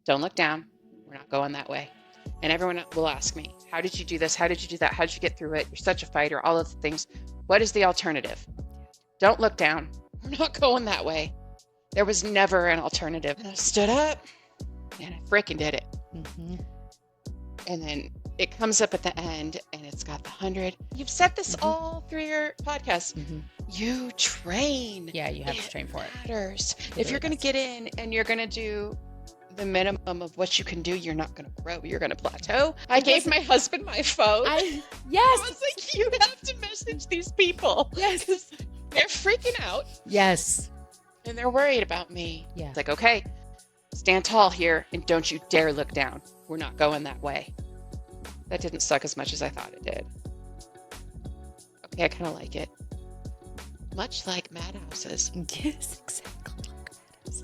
don't look down. We're not going that way. And everyone will ask me, how did you do this? How did you do that? How did you get through it? You're such a fighter, all of the things. What is the alternative? Don't look down. We're not going that way. There was never an alternative. And I stood up and I freaking did it. Mm-hmm. And then it comes up at the end and it's got the 100. You've said this all through your podcast. Mm-hmm. You train. Yeah, you have to train for it. Matters. If you're going to get in and you're going to do the minimum of what you can do, you're not going to grow. You're going to plateau. I gave my husband my phone. I was like, you have to message these people. Yes. They're freaking out. Yes. And they're worried about me. Yeah. It's like, okay, stand tall here and don't you dare look down. We're not going that way. That didn't suck as much as I thought it did. Okay, I kind of like it. Much like Madhouses. Yes, exactly like Madhouses.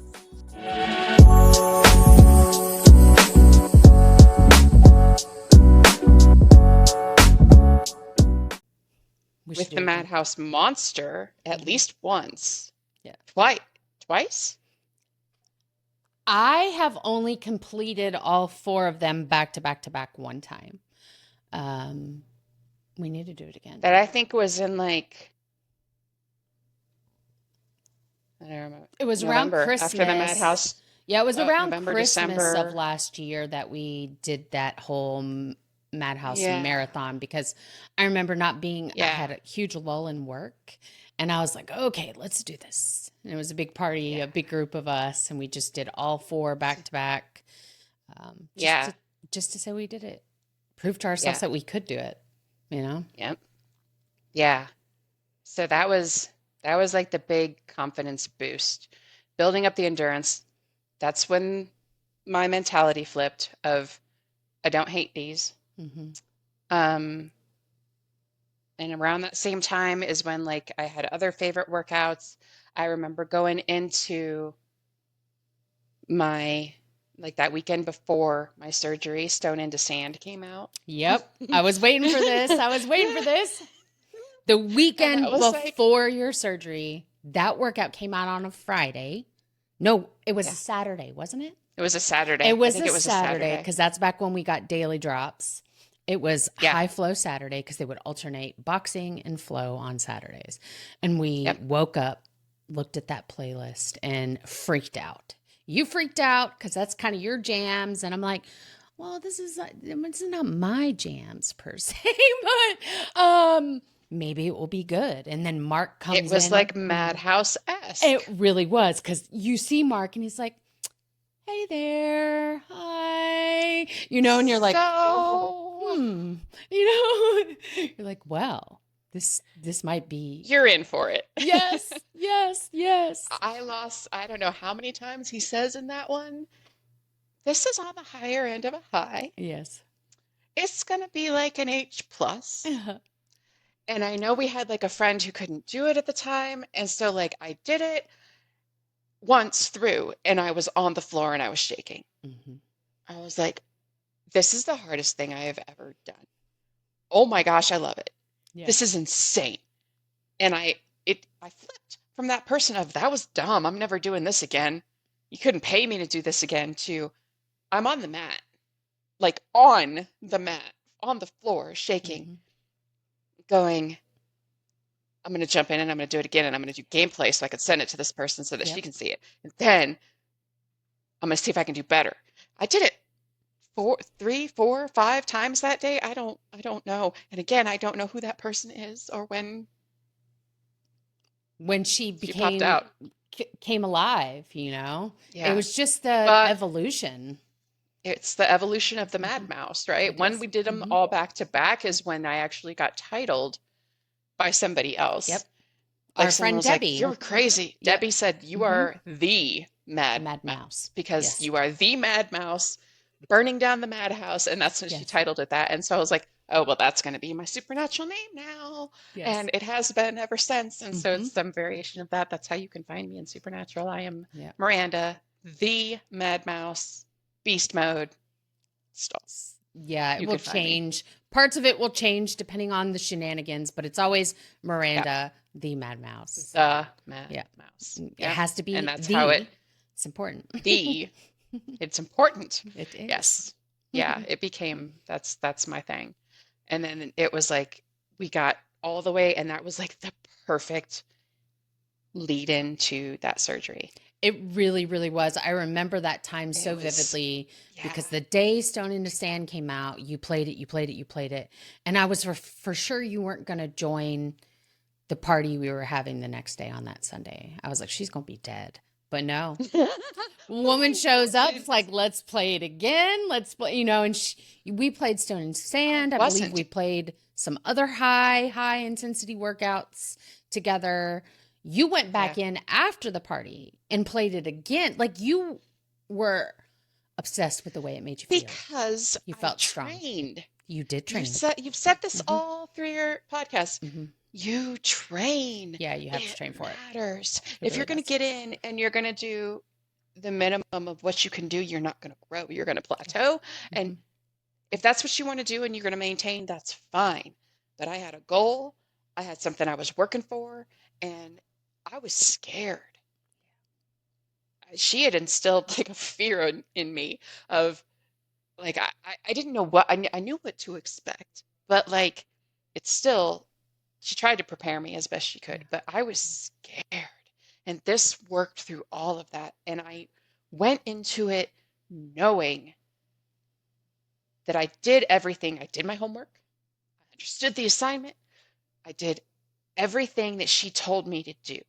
With the Madhouse monster, at least once. Yeah. Twice? I have only completed all 4 of them back to back to back one time. We need to do it again. That I think was in like, I don't remember. It was November, around Christmas. After the Madhouse. Yeah, it was around November, Christmas December. of last year that we did that whole Madhouse marathon, because I remember not being, I had a huge lull in work and I was like, okay, let's do this. And it was a big party, a big group of us, and we just did all 4 back to back. Just to say we did it. Prove to ourselves that we could do it, you know? Yep. Yeah. So that was like the big confidence boost. Building up the endurance. That's when my mentality flipped of, I don't hate these. Mm-hmm. And around that same time is when like I had other favorite workouts. I remember going into my, like that weekend before my surgery, Stone into Sand came out. Yep. I was waiting for this. The weekend before your surgery, that workout came out on a Friday. No, it was a Saturday, wasn't it? It was a Saturday. It was a Saturday because that's back when we got daily drops. It was high flow Saturday because they would alternate boxing and flow on Saturdays. And we woke up, looked at that playlist and freaked out. You freaked out because that's kind of your jams. And I'm like, well, this is not my jams per se, but maybe it will be good. And then Mark comes in. It was like Madhouse-esque. It really was, because you see Mark and he's like, hey there, hi. You know, and you're like, you know, you're like, well, this might be. You're in for it. Yes, yes, yes. I don't know how many times he says in that one, this is on the higher end of a high. Yes. It's going to be like an H+. And I know we had like a friend who couldn't do it at the time. And so like I did it once through and I was on the floor and I was shaking. Mm-hmm. I was like, this is the hardest thing I have ever done. Oh my gosh, I love it. Yeah. This is insane. And I flipped from that person of, that was dumb. I'm never doing this again. You couldn't pay me to do this again, to I'm on the mat, like on the mat, on the floor, shaking, going, I'm going to jump in and I'm going to do it again. And I'm going to do gameplay so I can send it to this person so that she can see it. And then I'm going to see if I can do better. I did it 3, 4, 5 times that day. I don't know. And again, I don't know who that person is or when she popped out. Came alive, you know? Yeah. It was just the evolution. It's the evolution of the MadMouse, right? When we did them all back to back is when I actually got titled by somebody else. Yep. Like our friend Debbie. Like, you're crazy. Yep. Debbie said, you are the MadMouse. Because you are the MadMouse burning down the Madhouse. And that's when she titled it that. And so I was like, oh, well, that's going to be my supernatural name now. Yes. And it has been ever since. And so it's some variation of that. That's how you can find me in Supernatural. I am Miranda, the MadMouse, beast mode. Yeah, it will change. Parts of it will change depending on the shenanigans, but it's always Miranda, the MadMouse. The MadMouse. It has to be. And that's how it's important. The It's important. It is. Yes. Yeah, it became that's my thing. And then it was like we got all the way, and that was like the perfect lead into that surgery. It really, really was. I remember that time so It was, vividly yeah, because the day Stone into Sand came out, you played it, you played it, you played it. And I was for sure you weren't going to join the party we were having the next day on that Sunday. I was like, she's going to be dead. But no, woman I shows up. It's wasn't. like, let's play it again. Let's play, and we played Stone and I Sand. I believe wasn't. we played some other high intensity workouts together. You went Yeah, back in after the party and played it again. Like you were obsessed with the way it made you feel. because You I felt strong. trained. You did train. You've said this Hmm. all through your podcast. Hmm. You train. Yeah, you have to It train for it. matters. It If really you're going to does. get in and you're going to do the minimum of what you can do, you're not going to grow. You're going to plateau. And Hmm. if that's what you want to do and you're going to maintain, that's fine. But I had a goal, I had something I was working for, and I was scared. She had instilled like a fear in me of like I didn't know what I knew what to expect, but like it's still she tried to prepare me as best she Yeah. could, but I was scared. And this worked through all of that. And I went into it knowing that I did everything. I did my homework. I understood the assignment. I did everything that she told me to do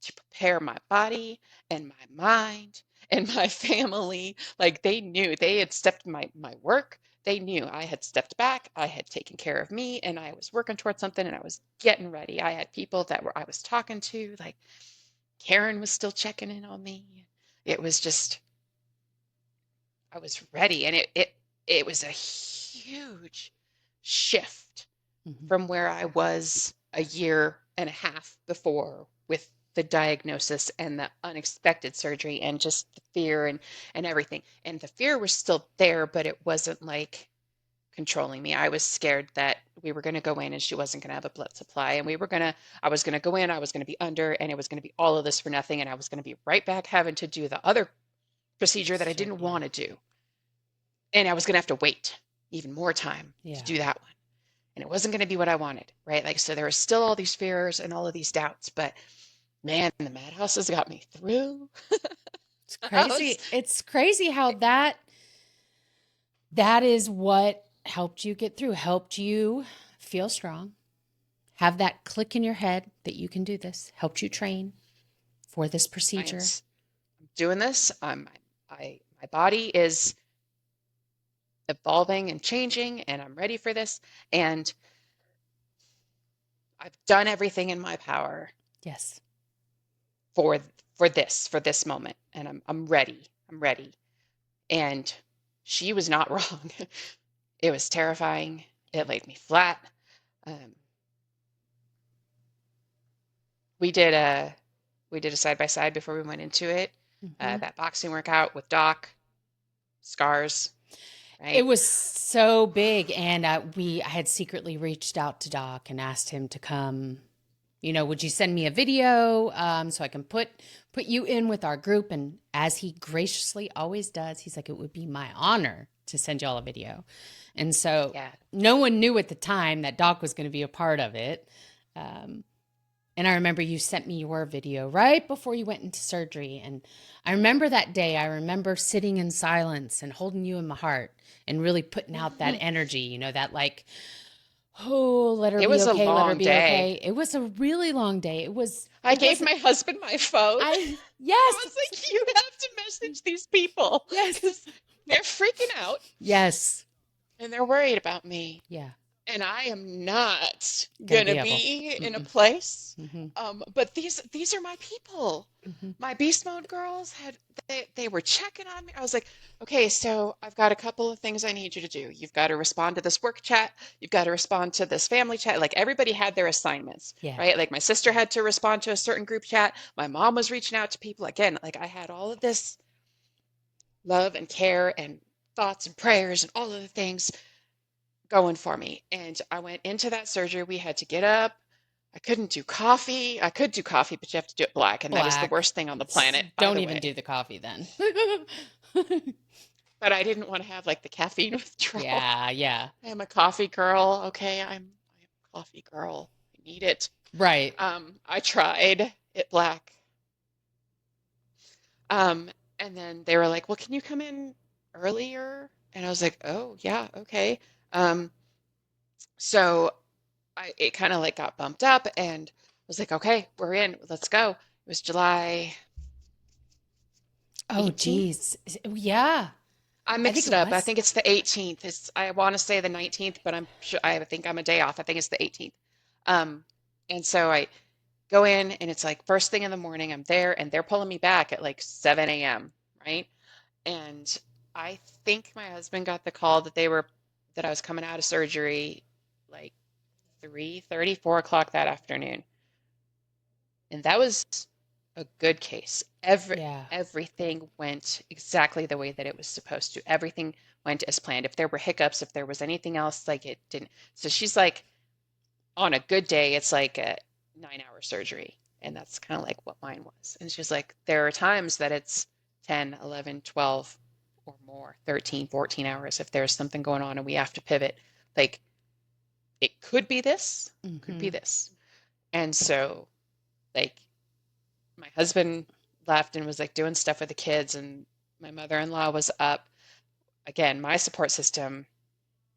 to prepare my body and my mind and my family. Like they knew they had stepped my work. They knew I had stepped back. I had taken care of me and I was working towards something and I was getting ready. I had people that were I was talking to, like Karen was still checking in on me. It was just I was ready and it was a huge shift Hmm. from where I was a year and a half before with the diagnosis and the unexpected surgery and just the fear and everything. And the fear was still there, but it wasn't like controlling me. I was scared that we were going to go in and she wasn't going to have a blood supply and I was going to go in, I was going to be under and it was going to be all of this for nothing and I was going to be right back having to do the other procedure that I didn't Yeah. want to do. And I was going to have to wait even more time to Yeah. do that one and it wasn't going to be what I wanted, right? Like, so there were still all these fears and all of these doubts, but man, the Madhouse has got me through. It's I was, crazy. It's crazy how that is what helped you get through, helped you feel strong, have that click in your head that you can do this, helped you train for this I'm procedure. doing this. My body is evolving and changing, and I'm ready for this. And I've done everything in my power Yes. for for this moment, and I'm ready. I'm ready. And she was not wrong. It was terrifying. It laid me flat. Um, we did a we did a side by side before we went into it. Hmm. That boxing workout with Doc, scars, It right? was so big, and I had secretly reached out to Doc and asked him to come. Would you send me a video so I can put you in with our group? And as he graciously always does, he's like, it would be my honor to send y'all a video. And so Yeah. no one knew at the time that Doc was going to be a part of it. Um, and I remember you sent me your video right before you went into surgery. And I remember that day. I remember sitting in silence and holding you in my heart and really putting out that energy, that like, oh, let her It be was a okay, let her long be day. okay. It was a really long day. I It gave wasn't, my husband my phone. yes, I was like, you have to message these people yes, because they're freaking out yes, and they're worried about me. yeah, And I am not gonna gonna be able. be in a Mm-mm. place. Mm-hmm. But these are my people. Mm-hmm. My beast mode girls they were checking on me. I was like, okay, so I've got a couple of things I need you to do. You've got to respond to this work chat. You've got to respond to this family chat. Like everybody had their assignments, Yeah. right? Like my sister had to respond to a certain group chat. My mom was reaching out to people. Again, like I had all of this love and care and thoughts and prayers and all of the things going for me. And I went into that surgery. We had to get up. I couldn't do coffee. I could do coffee, but you have to do it black. And that is the Black. worst thing on the planet, by Don't the even do way. the coffee then. But I didn't want to have like the caffeine withdrawal. Yeah, yeah. I am a coffee girl. Okay, I'm a coffee girl. I need it. Right. I tried it black. Um, and then they were like, "Well, can you come in earlier?" And I was like, "Oh, yeah, okay." Um, so it kind of like got bumped up and I was like, "Okay, we're in. Let's go." It was July Oh, 18th. geez. Yeah. I I think mixed it it up. I was. think it's the 18th. I want to say the 19th, but I think I'm a day off. I think it's the 18th. Um, and so I go in and it's like first thing in the morning, I'm there and they're pulling me back at like 7 a.m., right? And I think my husband got the call that I was coming out of surgery like 3:30, 4 o'clock that afternoon. And that was a good case. Yeah. Everything went exactly the way that it was supposed to. Everything went as planned. If there were hiccups, if there was anything else, like it didn't. So she's like, on a good day, it's like a 9 hour surgery. And that's kind of like what mine was. And she's like, there are times that it's 10, 11, 12 or more, 13, 14 hours if there's something going on and we have to pivot. Like it could be this, could be Mm-hmm. this. And so like my husband left and was like doing stuff with the kids and my mother-in-law was up. Again, my support system,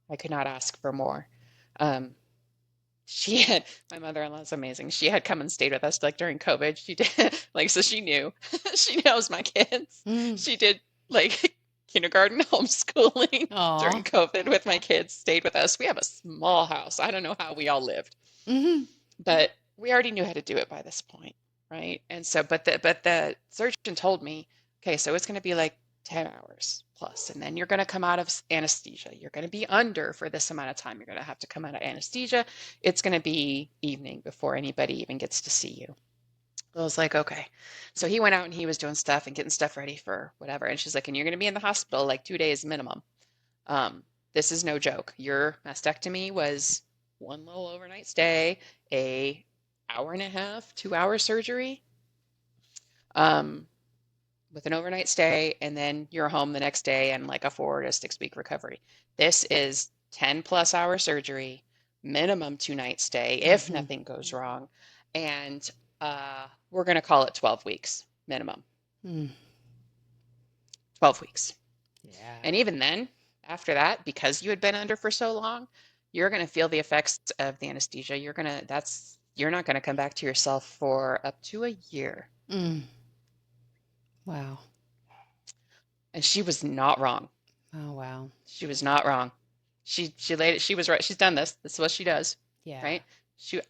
I could not ask for more. Um, she had my mother-in-law is amazing. She had come and stayed with us like during COVID. She did like so she knew. She knows my kids. Mm. She did like kindergarten homeschooling during Aw. COVID with my kids, stayed with us. We have a small house. I don't know how we all lived, Mm-hmm. but we already knew how to do it by this point, right? And so but the surgeon told me, okay, so it's going to be like 10 hours plus, and then you're going to come out of anesthesia. You're going to be under for this amount of time. You're going to have to come out of anesthesia. It's going to be evening before anybody even gets to see you. I was like, okay. So he went out and he was doing stuff and getting stuff ready for whatever. And she's like, and you're going to be in the hospital like 2 days minimum. Um, this is no joke. Your mastectomy was one little overnight stay, a hour and a half, 2 hour surgery, um, with an overnight stay, and then you're home the next day and like a 4 to 6 week recovery. This is 10 plus hour surgery, minimum 2 night stay if Mm-hmm. nothing goes wrong, and we're going to call it 12 weeks minimum. Mm. 12 weeks. Yeah. And even then, after that, because you had been under for so long, you're going to feel the effects of the anesthesia. You're not going to come back to yourself for up to a year. Mm. Wow. And she was not wrong. Oh, wow. She was not wrong. She laid it. She was right. She's done this. This is what she does, Yeah. right?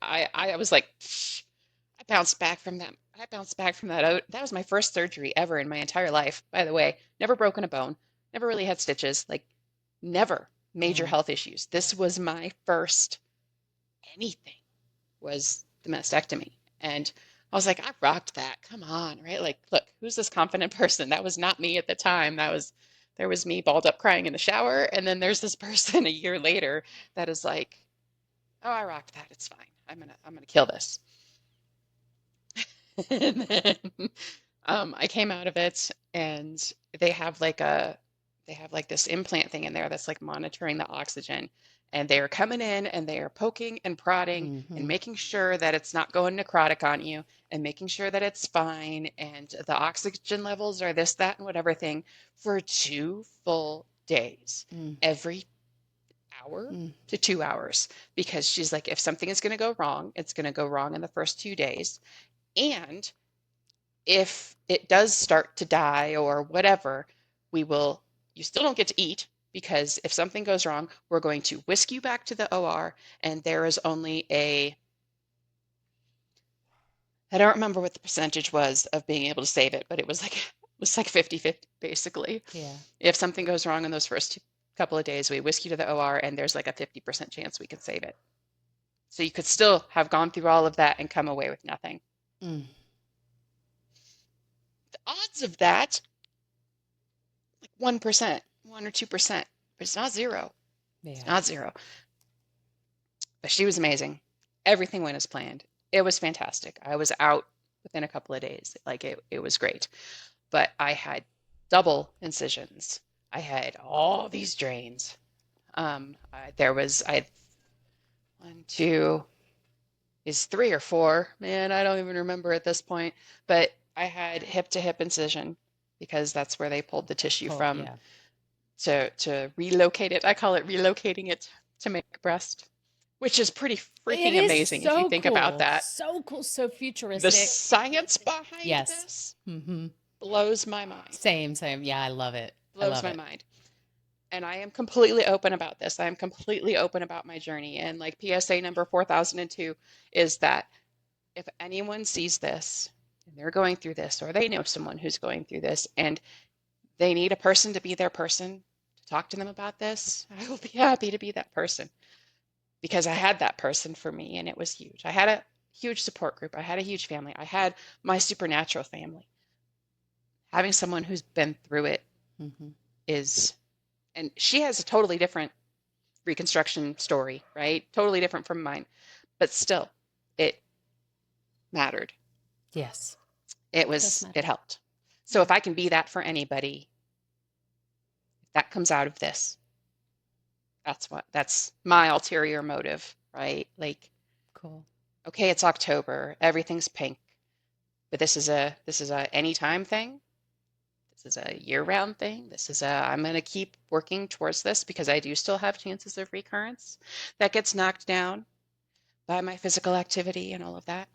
I was like, I bounced back from that. I bounced back from that. That was my first surgery ever in my entire life, by the way. Never broken a bone. Never really had stitches. Like never major Mm. health issues. This was my first anything was the mastectomy. And I was like, I rocked that. Come on, right? Like, look, who's this confident person? That was not me at the time. There was me balled up crying in the shower, and then there's this person a year later that is like, oh, I rocked that. It's fine. I'm gonna kill this. And then I came out of it, and they have like a they have like this implant thing in there that's like monitoring the oxygen, and they are coming in and they are poking and prodding and Mm-hmm. making sure that it's not going necrotic on you and making sure that it's fine and the oxygen levels are this, that, and whatever thing for 2 full days, Mm. every hour Mm. to 2 hours, because she's like, if something is going to go wrong, it's going to go wrong in the first 2 days. And if it does start to die or whatever, we will, you still don't get to eat because if something goes wrong, we're going to whisk you back to the OR and there is only I don't remember what the percentage was of being able to save it, but it was like 50-50 basically. Yeah. If something goes wrong in those first couple of days, we whisk you to the OR and there's like a 50% chance we can save it. So you could still have gone through all of that and come away with nothing. Mm. The odds of that, like 1%, 1 or 2%, but it's not zero. It's Yeah. not zero. But she was amazing. Everything went as planned. It was fantastic. I was out within a couple of days. Like it was great. But I had double incisions. I had all these drains. I had one, two, is three or four. Man, I don't even remember at this point. But I had hip to hip incision because that's where they pulled the tissue from Yeah. to relocate it. I call it relocating it to make breast, which is pretty It freaking is amazing if you so think about cool. that. So cool. So The futuristic. science behind Yes. this Mm-hmm. blows my mind. Same. Yeah, I love it. I Blows love my it. mind. And I am completely open about this. I am completely open about my journey. And like PSA number 4002 is that if anyone sees this and they're going through this, or they know someone who's going through this, and they need a person to be their person to talk to them about this, I will be happy to be that person because I had that person for me and it was huge. I had a huge support group. I had a huge family. I had my supernatural family. Having someone who's been through it is, and she has a totally different reconstruction story, right? Totally different from mine, but still, it mattered. Yes. It helped. So if I can be that for anybody, that comes out of this. That's my ulterior motive, right? Like, cool. Okay, it's October, everything's pink, but this is a anytime thing. This is a year-round thing. I'm going to keep working towards this because I do still have chances of recurrence. That gets knocked down by my physical activity and all of that.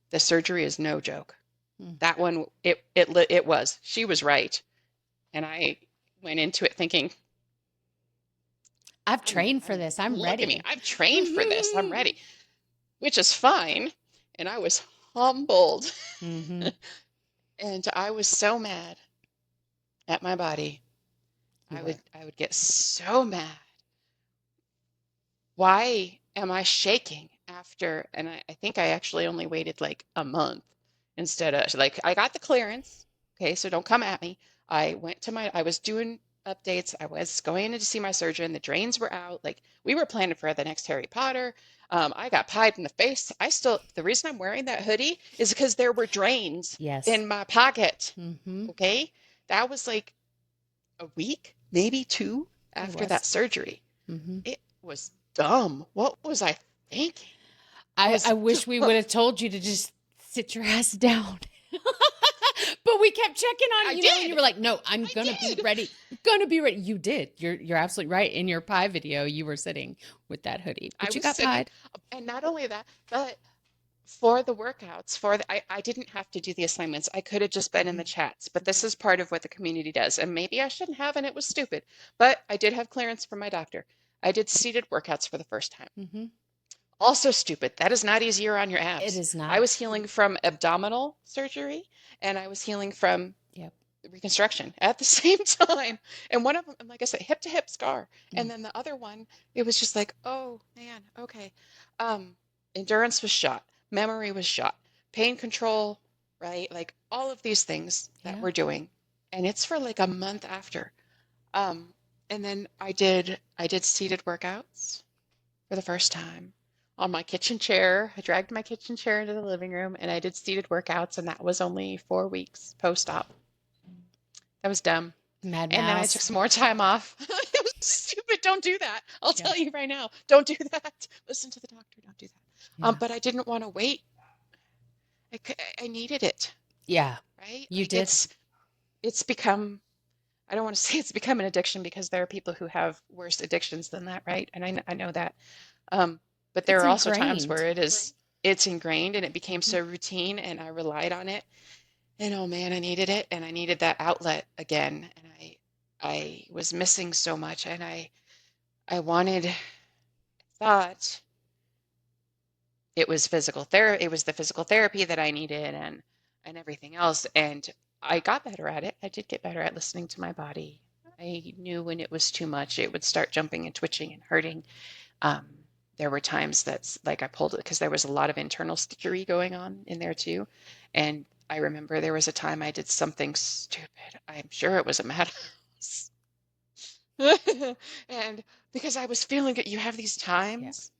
The surgery is no joke. That one, it was. She was right, and I went into it thinking, I've trained for this. I'm ready. Look at me. I've trained for this. I'm ready, which is fine. And I was humbled, and I was so mad at my body. I would get so mad. Why am I shaking after? And I think I actually only waited like a month instead of like I got the clearance. Okay, so don't come at me. I was doing updates. I was going in to see my surgeon. The drains were out. Like we were planning for the next Harry Potter. I got pied in the face. The reason I'm wearing that hoodie is because there were drains in my pocket. Okay, that was like a week, maybe two after that surgery. It was dumb. What was I thinking? I wish we would have told you to just sit your ass down. But we kept checking on you, and you were like, "No, I'm gonna be ready. I'm gonna be ready." You did. You're absolutely right. In your pie video, you were sitting with that hoodie, but you got pied. And not only that, but for the workouts, I didn't have to do the assignments. I could have just been in the chats, but this is part of what the community does. And maybe I shouldn't have, and it was stupid. But I did have clearance from my doctor. I did seated workouts for the first time. Also stupid. That is not easier on your abs. It is not. I was healing from abdominal surgery and I was healing from reconstruction at the same time. And one of them, like I said, hip to hip scar. And then the other one, it was just like, oh man, okay. Endurance was shot. Memory was shot. Pain control, right? Like all of these things that we're doing. And it's for like a month after. And then I did seated workouts for the first time on my kitchen chair. I dragged my kitchen chair into the living room and I did seated workouts, and that was only 4 weeks post-op. That was dumb. MadMouse. And then I took some more time off. It was stupid. Don't do that. I'll tell you right now. Don't do that. Listen to the doctor. Don't do that. But I didn't want to wait. I needed it. Yeah. Right? You did. It's become, I don't want to say it's become an addiction because there are people who have worse addictions than that, right? And I know that. But there are also times where it's ingrained and it became so routine and I relied on it. And oh man, I needed it and I needed that outlet again. And I was missing so much and I thought it was physical therapy. It was the physical therapy that I needed and everything else. And I got better at it. I did get better at listening to my body. I knew when it was too much, it would start jumping and twitching and hurting. There were times that's like I pulled it because there was a lot of internal stitchery going on in there too. And I remember there was a time I did something stupid. I'm sure it was a Madhouse. And because I was feeling good, you have these times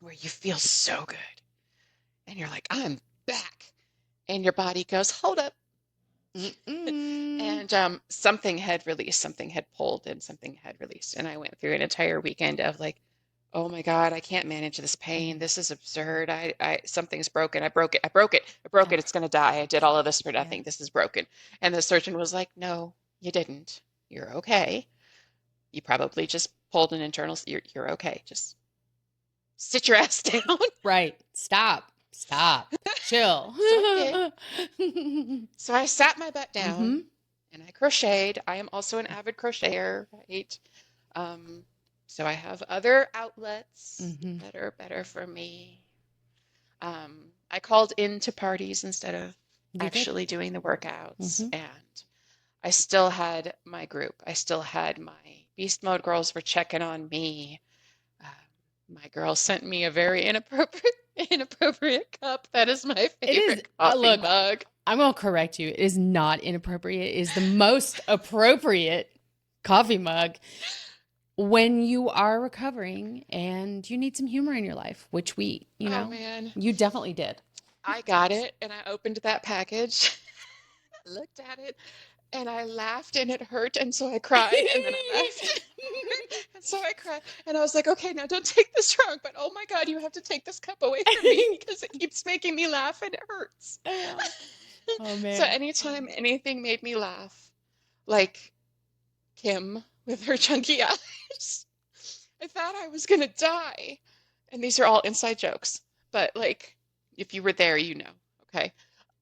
where you feel so good and you're like, I'm back. And your body goes, hold up. Mm-mm. And something had released, something had pulled, and something had released. And I went through an entire weekend of like, oh my God, I can't manage this pain. This is absurd. Something's broken. I broke it. I broke it. I broke Yeah. it. It's going to die. I did all of this for Yeah. nothing. This is broken. And the surgeon was like, no, you didn't. You're okay. You probably just pulled an internal. You're okay. Just sit your ass down. Right. Stop. Stop. Chill. So I did. So I sat my butt Mm-hmm. down and I crocheted. I am also an avid crocheter, right? Um, so I have other outlets Mm-hmm. that are better for me. I called into parties instead of You did. actually doing the workouts, Mm-hmm. and I still had my group. I still had my Beast Mode girls were checking on me. Uh, my girl sent me a very inappropriate cup. That is my It is, favorite coffee look, mug. I'm going to correct you. It is not inappropriate. It is the most appropriate coffee mug when you are recovering and you need some humor in your life, which Oh man, you definitely did. I got it and I opened that package, looked at it, and I laughed and it hurt, and so I cried, and then I laughed and so I cried, and I was like, okay, now don't take this wrong, but oh my God, you have to take this cup away from me because it keeps making me laugh and it hurts. Oh So man. anytime anything made me laugh, like Kim with her chunky eyes, I thought I was gonna die. And these are all inside jokes, but like if you were there, you know, okay?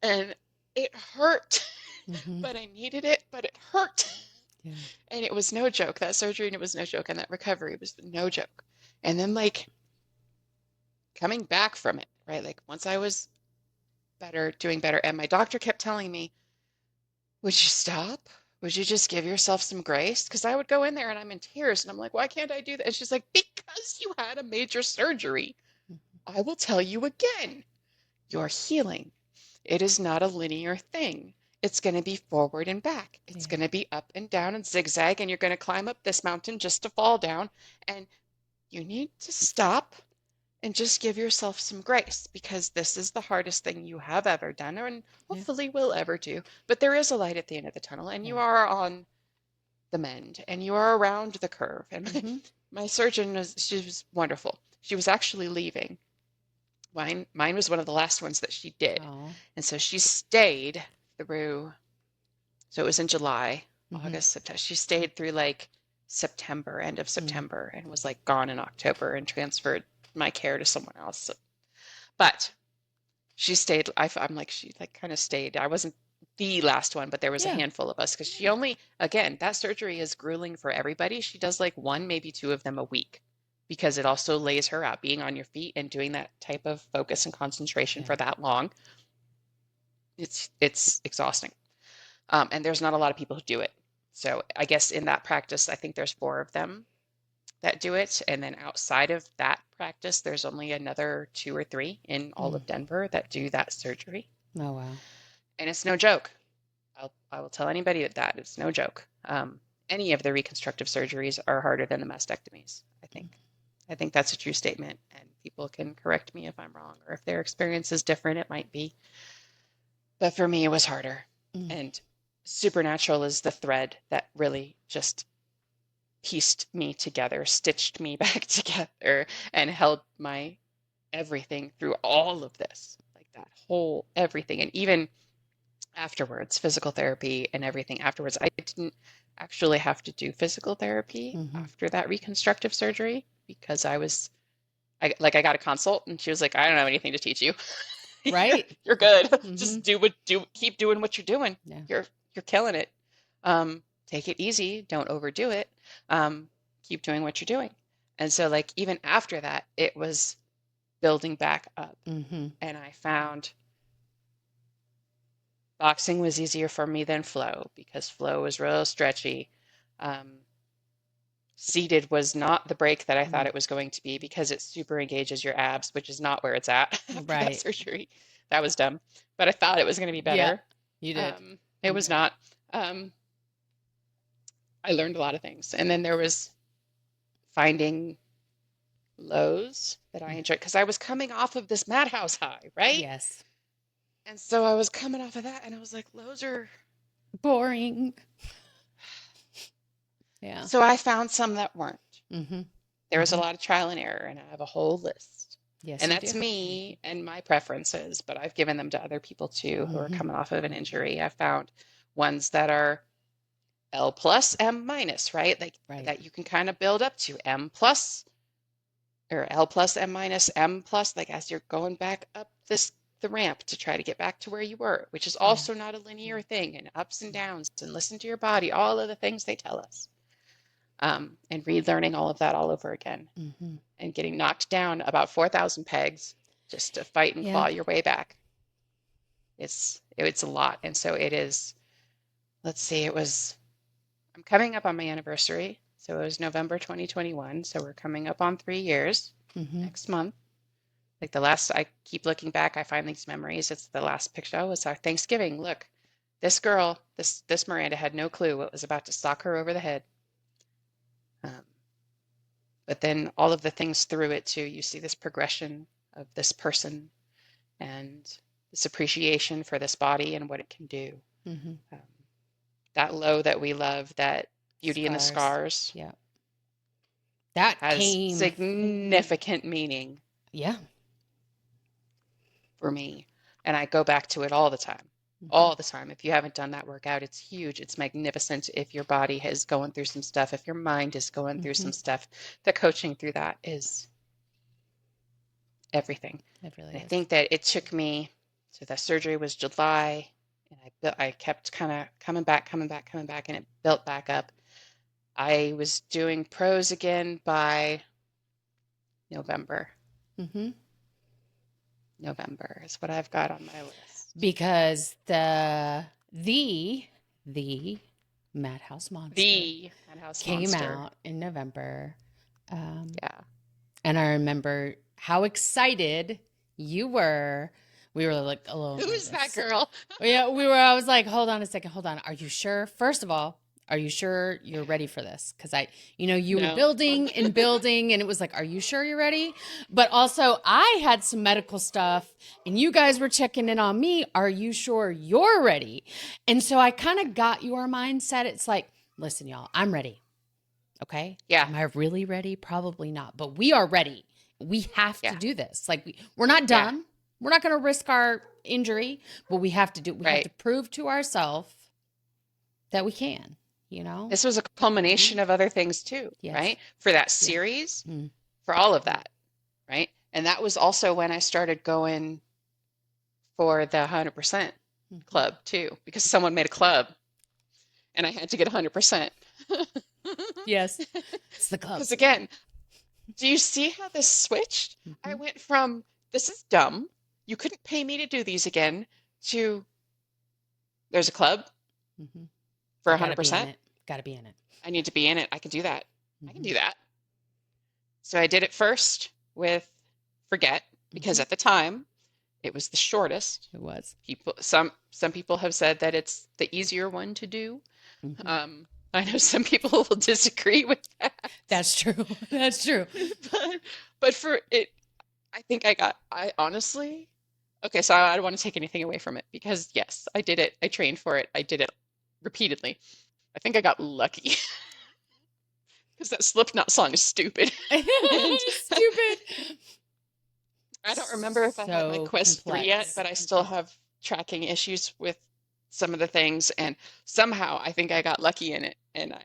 And it hurt, Mm-hmm. but I needed it, but it hurt. Yeah. And it was no joke. That surgery, and it was no joke, and that recovery was no joke. And then like coming back from it, right? Like once I was better, doing better, and my doctor kept telling me, would you stop? Would you just give yourself some grace? Because I would go in there and I'm in tears and I'm like, why can't I do that? And she's like, because you had a major surgery. I will tell you again, you're healing. It is not a linear thing. It's going to be forward and back. It's Yeah. going to be up and down and zigzag, and you're going to climb up this mountain just to fall down. And you need to stop and just give yourself some grace because this is the hardest thing you have ever done and Yeah. hopefully will ever do. But there is a light at the end of the tunnel, and Yeah. you are on the mend and you are around the curve. And Mm-hmm. my surgeon she was wonderful. She was actually leaving. Mine was one of the last ones that she did. Oh. And so she stayed through, so it was in July, Mm-hmm. August, September. She stayed through like September, end of Mm. September, and was like gone in October and transferred my care to someone else. But she stayed. I'm like, she like kind of stayed. I wasn't the last one, but there was a Yeah. handful of us because she only, again, that surgery is grueling for everybody. She does like one, maybe two of them a week because it also lays her out being on your feet and doing that type of focus and concentration Yeah. for that long. It's exhausting. And there's not a lot of people who do it. So I guess in that practice, I think there's four of them that do it. And then outside of that practice, there's only another two or three in all Mm. of Denver that do that surgery. Oh wow. And it's no joke. I will tell anybody that it's no joke. Any of the reconstructive surgeries are harder than the mastectomies, I think. I think that's a true statement, and people can correct me if I'm wrong, or if their experience is different, it might be. But for me, it was harder. Mm. And supernatural is the thread that really just pieced me together, stitched me back together, and held my everything through all of this, like that whole everything. And even afterwards, physical therapy and everything afterwards, I didn't actually have to do physical therapy Mm-hmm. after that reconstructive surgery because I got a consult and she was like, I don't have anything to teach you. Right. You're good. Mm-hmm. Just keep doing what you're doing. Yeah. You're killing it. Take it easy. Don't overdo it. Keep doing what you're doing. And so like even after that, it was building back up. Mm-hmm. And I found boxing was easier for me than flow because flow was real stretchy. Um, Seated was not the break that I thought Mm. it was going to be because it super engages your abs, which is not where it's at after that Right. surgery. That was dumb. But I thought it was going to be Yeah. better. You did. It was not. Um, I learned a lot of things. And then there was finding lows that I enjoyed because I was coming off of this Madhouse high, right? Yes. And so I was coming off of that and I was like, lows are Boring. Yeah. So I found some that weren't. Mm-hmm. There was a lot of trial and error, and I have a whole list. Yes, And you that's do. me and my preferences, but I've given them to other people too who are coming off of an injury. I found ones that are L plus, M minus, right? Like that you can kind of build up to M plus or L plus, M minus, M plus, like as you're going back up the ramp to try to get back to where you were, which is also not a linear thing, and ups and downs, and listen to your body, all of the things they tell us. And relearning all of that all over again, and getting knocked down about 4,000 pegs just to fight and claw your way back. It's a lot. And so it is, let's see, I'm coming up on my anniversary. So it was November 2021. So we're coming up on 3 years next month. Like I keep looking back, I find these memories. It's the last picture. Oh, it's our Thanksgiving. Look, this girl, this Miranda had no clue what was about to sock her over the head. But then all of the things through it too, you see this progression of this person and this appreciation for this body and what it can do. That low that we love, that beauty in the scars. Yeah. That has significant meaning. Yeah. For me. And I go back to it all the time. All the time. If you haven't done that workout, it's huge. It's magnificent. If your body is going through some stuff, if your mind is going through some stuff, the coaching through that is everything. It really is. I think that it took me, so the surgery was July, and I kept kind of coming back, and it built back up. I was doing pros again by November. November is what I've got on my list. Because the Madhouse Monster came out in November. And I remember how excited you were. We were like a little. Who is that girl? Yeah, we were. I was like, hold on a second. Hold on. Are you sure? First of all, are you sure you're ready for this? Because you were building and building, and it was like, are you sure you're ready? But also, I had some medical stuff, and you guys were checking in on me. Are you sure you're ready? And so I kind of got your mindset. It's like, listen, y'all, I'm ready. Okay. Yeah. Am I really ready? Probably not, but we are ready. We have to do this. Like we're not done. Yeah. We're not going to risk our injury, but we have to do. We have to prove to ourselves that we can. This was a culmination of other things too, right? For that series, for all of that, right? And that was also when I started going for the 100% club too, because someone made a club, and I had to get 100%. Yes, it's the club. Because again, do you see how this switched? I went from, this is dumb, you couldn't pay me to do these again, to there's a club for 100%. Got to be in it. I need to be in it. I can do that. I can do that. So I did it first with Forget, because at the time it was the shortest. It was. Some people have said that it's the easier one to do. I know some people will disagree with that. That's true. That's true. but for it, I think I honestly, okay, so I don't want to take anything away from it, because yes, I did it. I trained for it. I did it repeatedly. I think I got lucky, because that Slipknot song is stupid. Stupid. I don't remember if I had my Quest 3 yet, but I still have tracking issues with some of the things, and somehow I think I got lucky in it, and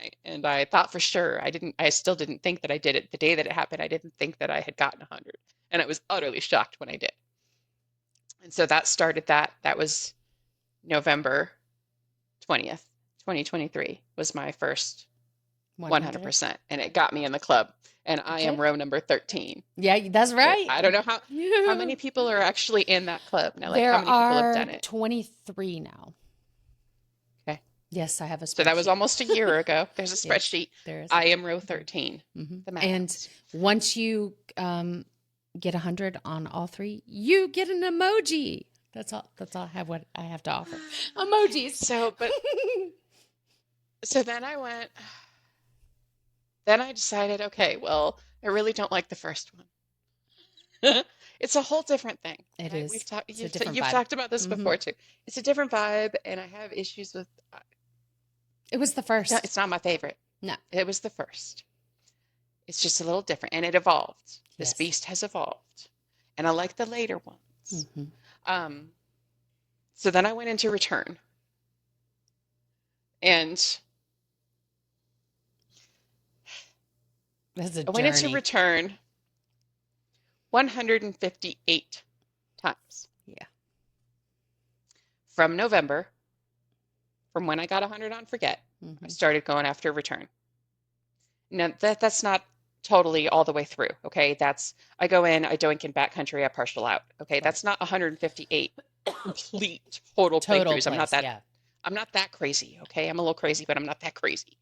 I thought for sure I still didn't think that I did it. The day that it happened, I didn't think that I had gotten 100, and I was utterly shocked when I did. And so that started that was November 20th, 2023 was my first 100%, and it got me in the club, and I am row number 13. Yeah, that's right. But I don't know how many people are actually in that club now. Like, there how many people have done it? 23 now. Okay. Yes, I have a spreadsheet. So that was almost a year ago. There's a spreadsheet. Yes, there is. I am row 13. And once you get 100 on all three, you get an emoji. That's all. I have what I have to offer. Emojis. So then I went. Then I decided, okay, well, I really don't like the first one. It's a whole different thing. It is. You've talked about this before too. It's a different vibe, and I have issues with It was the first. It's not my favorite. No. It was the first. It's just a little different, and it evolved. This Yes. beast has evolved, and I like the later ones. Mm-hmm. So then I went into Return, and That's a I went into journey. Return 158 times. Yeah. From November, from when I got 100 on Forget, I started going after Return. Now that's not totally all the way through. Okay, I go in, I doink in backcountry, I partial out. Okay, Right. that's not 158 complete total playthroughs. Yeah. I'm not that crazy. Okay, I'm a little crazy, but I'm not that crazy.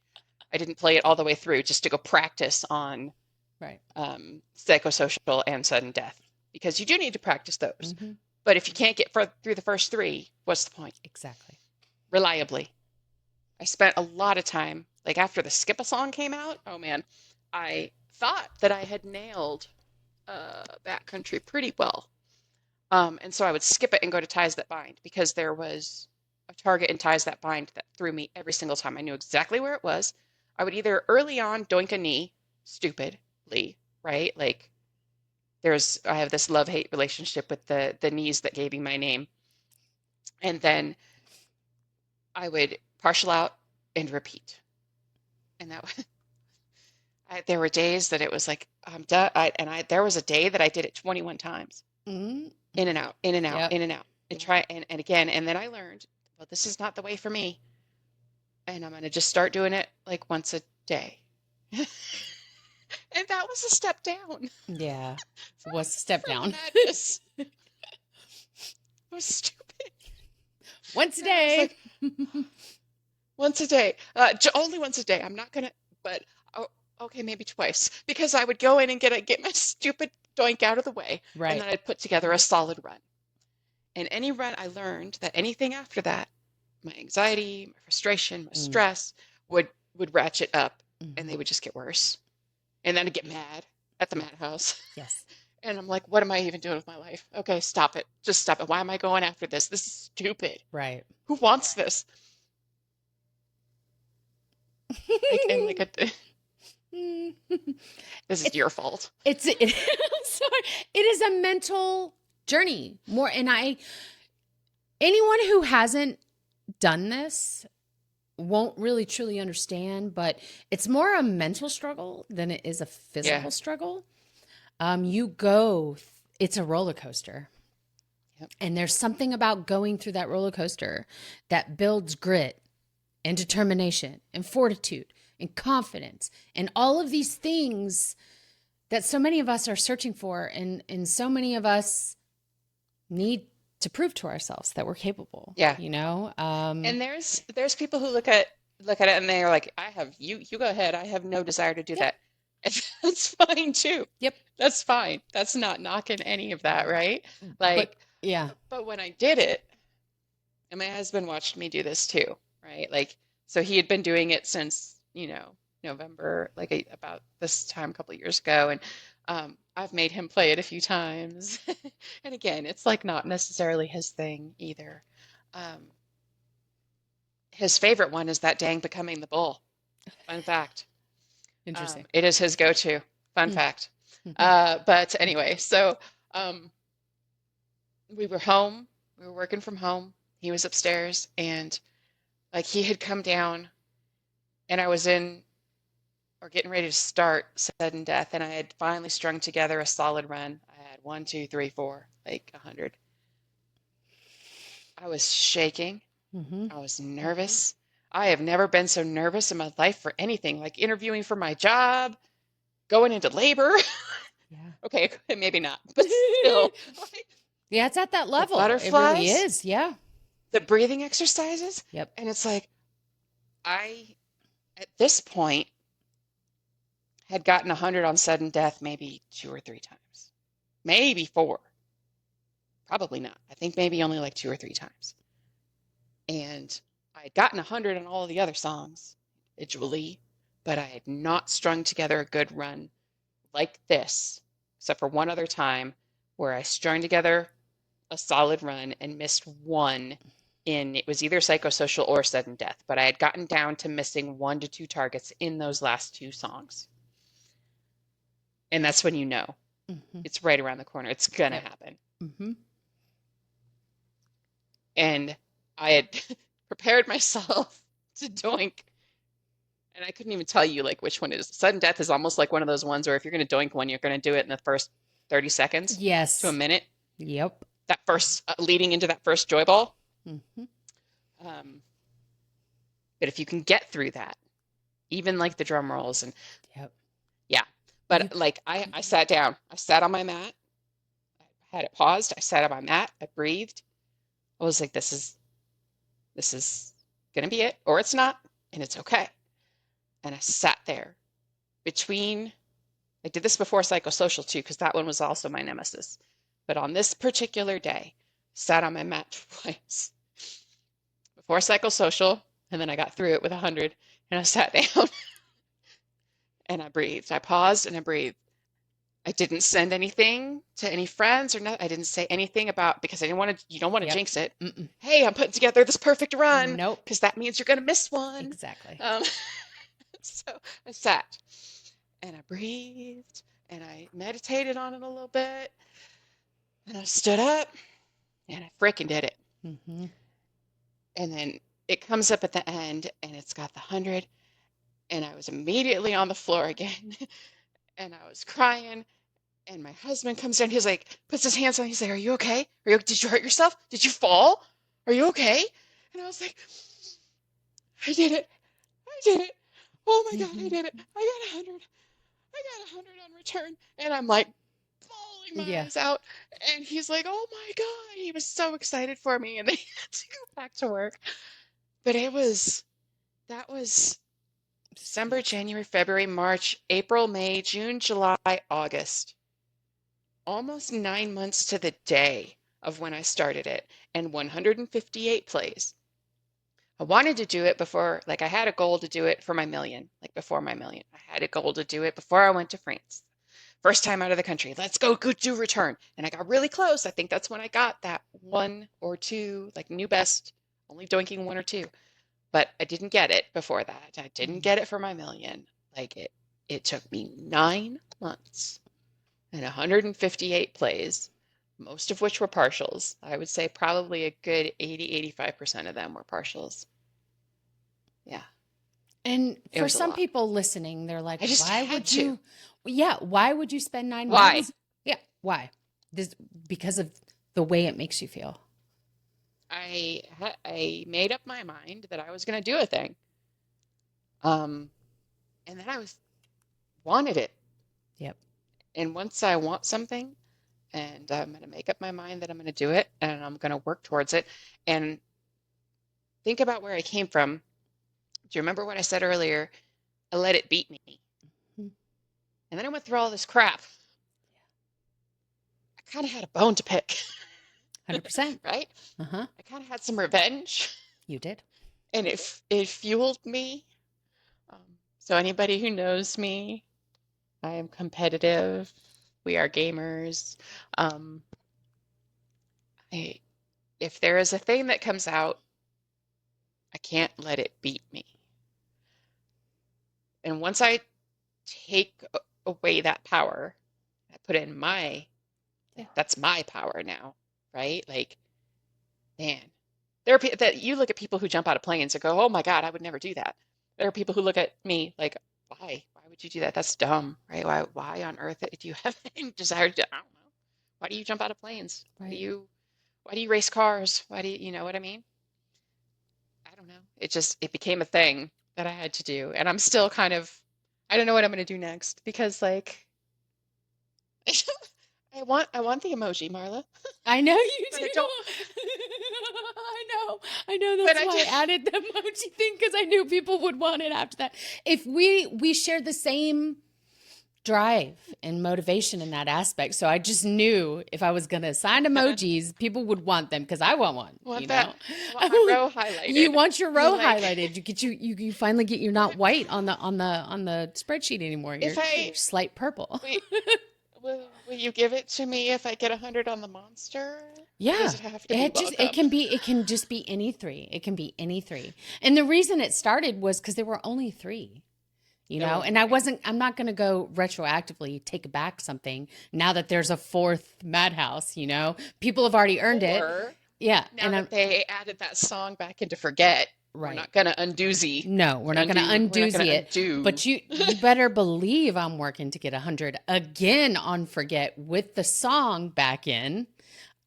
I didn't play it all the way through just to go practice on right. Psychosocial and Sudden Death, because you do need to practice those. But if you can't get through the first three, what's the point? Exactly. Reliably. I spent a lot of time, like after the Skip a Song came out, oh man, I thought that I had nailed Backcountry pretty well. And so I would skip it and go to Ties That Bind, because there was a target in Ties That Bind that threw me every single time. I knew exactly where it was. I would either early on doink a knee, stupidly, right? Like I have this love-hate relationship with the knees that gave me my name. And then I would partial out and repeat. And there were days that it was like, I'm done. There was a day that I did it 21 times. In and out, in and out, Yep. in and out. And try, and again. And then I learned, well, this is not the way for me. And I'm going to just start doing it like once a day. And that was a step down. Yeah. It was a step down. Madness. It was stupid. Once a day. Like, once a day. Only once a day. I'm not going to, but okay, maybe twice. Because I would go in and get my stupid doink out of the way. Right. And then I'd put together a solid run. And any run, I learned that anything after that, my anxiety, my frustration, my stress would ratchet up, and they would just get worse. And then I'd get mad at the Madhouse. Yes. And I'm like, what am I even doing with my life? Okay, stop it. Just stop it. Why am I going after this? This is stupid. Right. Who wants this? This is your fault. It is a mental journey. Anyone who hasn't done this won't really truly understand, but it's more a mental struggle than it is a physical struggle. It's a roller coaster. Yep. And there's something about going through that roller coaster that builds grit and determination and fortitude and confidence and all of these things that so many of us are searching for, and so many of us need to prove to ourselves that we're capable. Yeah. And there's people who look at it and they're like, you go ahead. I have no desire to do that. And that's fine too. Yep. That's fine. That's not knocking any of that, right? Like, but when I did it, and my husband watched me do this too, right? Like, so he had been doing it since, November, like about this time a couple of years ago. And I've made him play it a few times. And again, it's like not necessarily his thing either. His favorite one is that dang Becoming the Bull. Fun fact. Interesting. It is his go-to. Fun fact. But anyway, so we were home. We were working from home. He was upstairs, and like he had come down, and I was getting ready to start Sudden Death, and I had finally strung together a solid run. I had 1, 2, 3, 4, like 100. I was shaking. I was nervous. I have never been so nervous in my life for anything, like interviewing for my job, going into labor. Yeah. Okay, maybe not, but still. Yeah, it's at that level. The butterflies, it really is. Yeah. The breathing exercises. Yep. And it's like, at this point, had gotten 100 on Sudden Death maybe 2 or 3 times. Maybe 4. Probably not. I think maybe only like 2 or 3 times. And I had gotten 100 on all of the other songs individually, but I had not strung together a good run like this, except for one other time where I strung together a solid run and missed one it was either psychosocial or sudden death, but I had gotten down to missing 1 to 2 targets in those last 2 songs. And that's when you know it's right around the corner. It's going to happen. And I had prepared myself to doink. And I couldn't even tell you like which one it is. Sudden death is almost like one of those ones where if you're going to doink one, you're going to do it in the first 30 seconds to a minute. Yep. That first leading into that first joy ball. But if you can get through that, even like the drum rolls and yeah. But like I sat down. I sat on my mat. I had it paused. I sat on my mat. I breathed. I was like, this is gonna be it, or it's not, and it's okay. And I sat there between. I did this before psychosocial too, because that one was also my nemesis. But on this particular day, sat on my mat twice before psychosocial, and then I got through it with 100, and I sat down and I breathed. I paused and I breathed. I didn't send anything to any friends or nothing. I didn't say anything about, because I didn't want to, you don't want to jinx it. Hey, I'm putting together this perfect run. Nope. Because that means you're going to miss one. Exactly. So I sat and I breathed and I meditated on it a little bit. And I stood up and I freaking did it. And then it comes up at the end and it's got the 100. And I was immediately on the floor again. And I was crying. And my husband comes in, he's like, puts his hands on, he's like, are you okay? Did you hurt yourself? Did you fall? Are you okay? And I was like, I did it. I did it. Oh my God, I did it. I got 100. I got 100 on return. And I'm like bawling my eyes out. And he's like, oh my God. He was so excited for me. And they had to go back to work. But that was December, January, February, March, April, May, June, July, August. Almost 9 months to the day of when I started it, and 158 plays. I wanted to do it before, like I had a goal to do it for my million, like before my million. I had a goal to do it before I went to France. First time out of the country, let's go do return. And I got really close. I think that's when I got that 1 or 2, like new best, only doinking 1 or 2. But I didn't get it before that. I didn't get it for my million. Like it took me 9 months. And 158 plays, most of which were partials. I would say probably a good 80-85% of them were partials. Yeah. And for some people listening, they're like, why would you? Yeah, why would you spend 9 months? Yeah, why? Because of the way it makes you feel. I made up my mind that I was going to do a thing. And then I wanted it. Yep. And once I want something, and I'm going to make up my mind that I'm going to do it, and I'm going to work towards it, and think about where I came from. Do you remember what I said earlier? I let it beat me. And then I went through all this crap. I kind of had a bone to pick. 100%. Right? I kind of had some revenge. You did. And it fueled me. So anybody who knows me, I am competitive. We are gamers. If there is a thing that comes out, I can't let it beat me. And once I take away that power, I put it in that's my power now, right? Like, man, there are people that you look at people who jump out of planes and go, oh my God, I would never do that. There are people who look at me like, why? Why would you do that? That's dumb, right? Why on earth do you have any desire to, I don't know. Why do you jump out of planes? Right. Why do you race cars? Why do you know what I mean? I don't know. It became a thing that I had to do. And I'm still kind of, I don't know what I'm going to do next because like, I want the emoji, Marla. I know you do. I know. That's why I added the emoji thing because I knew people would want it after that. If we share the same drive and motivation in that aspect, so I just knew if I was going to assign emojis, people would want them because I want one. I want my row highlighted. You want your row highlighted. You finally get you're not white on the spreadsheet anymore. You're slight purple. Will you give it to me if I get 100 on the monster? Or Yeah. does it have to be welcome? It can just be any three. It can be any three. And the reason it started was because there were only three. Oh, And I'm not going to go retroactively take back something now that there's a fourth Madhouse, people have already earned it. or Yeah. now that they added that song back into Forget, we're Right. not gonna undoozy. No, we're not going to We're not gonna undoozy it. undo. But you better believe I'm working to get 100 again on Forget with the song back in.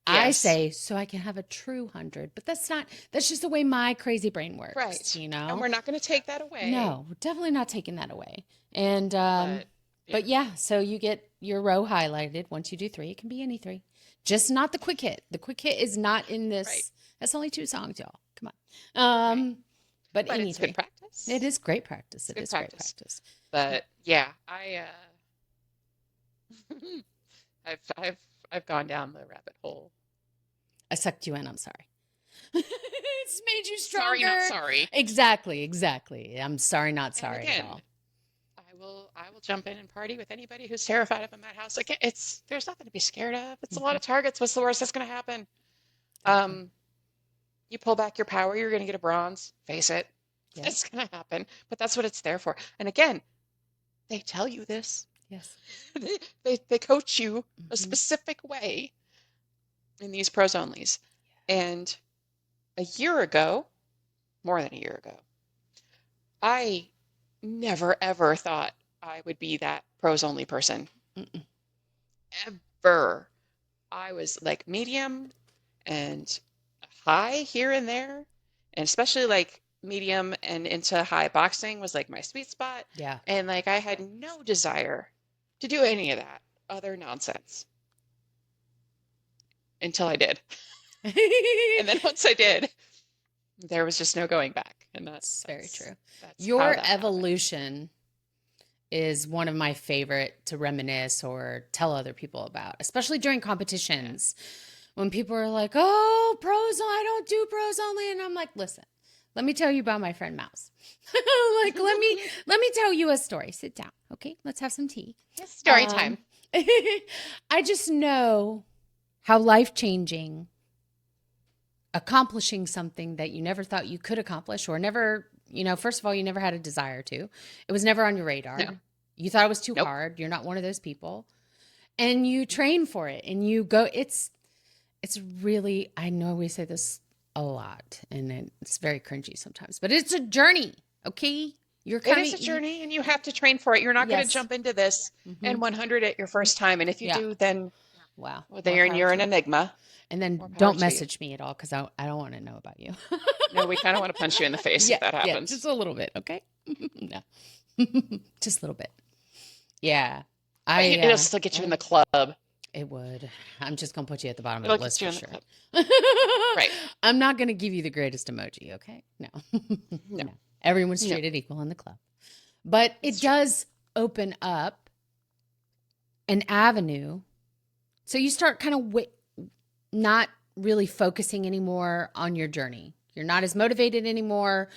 I Yes. say so I can have a true 100, but that's just the way my crazy brain works, Right. And we're not going to take that away. No, we're definitely not taking that away. And But yeah, so you get your row highlighted once you do three. It can be any three, just not the quick hit. The quick hit is not in this. Right. That's only 2 songs, y'all. Come Right. on. But any it's three. good practice. It is great practice. It's It is good great practice. practice. But yeah, I've gone down the rabbit hole. I sucked you in. I'm sorry. It's made you stronger. Sorry, not sorry. Exactly. I'm sorry, not sorry again, at all. I will jump in and party with anybody who's terrified of a Madhouse. Again, there's nothing to be scared of. It's a lot of targets. What's the worst that's going to happen? You pull back your power, you're going to get a bronze. Face it, it's going to happen. But that's what it's there for. And again, they tell you this. Yes. they coach you a specific way in these pros onlys. And a year ago, more than a year ago, I never ever thought I would be that pros only person. Ever. I was like medium and high here and there, and especially like medium and into high boxing was like my sweet spot. Yeah. And like I had no desire to do any of that other nonsense until I did. And then once I did, there was just no going back. And that's very true. That's your evolution is one of my favorite to reminisce or tell other people about, especially during competitions. Yeah. When people are like, oh, pros, I don't do pros only. And I'm like, listen, let me tell you about my friend Mouse. Like, let me tell you a story. Sit down. Okay. Let's have some tea. It's story time. I just know how life-changing accomplishing something that you never thought you could accomplish or never, first of all, you never had a desire to. It was never on your radar. No. You thought it was too hard. You're not one of those people. And you train for it and you go, it's really, I know we say this a lot and it's very cringy sometimes, but it's a journey. Okay. It is a journey and you have to train for it. You're not going to jump into this and 100 it your first time. And if you do, then wow, well, you're an enigma. And then don't message me at all because I don't want to know about you. No, we kind of want to punch you in the face if that happens. Yeah, just a little bit, okay? No, just a little bit. Yeah, it'll still get you in the club. It would. I'm just gonna put you at the bottom of the list for sure. Right. I'm not gonna give you the greatest emoji, okay? No. Everyone's treated equal in the club, but it does open up an avenue. So you start kind of not really focusing anymore on your journey. You're not as motivated anymore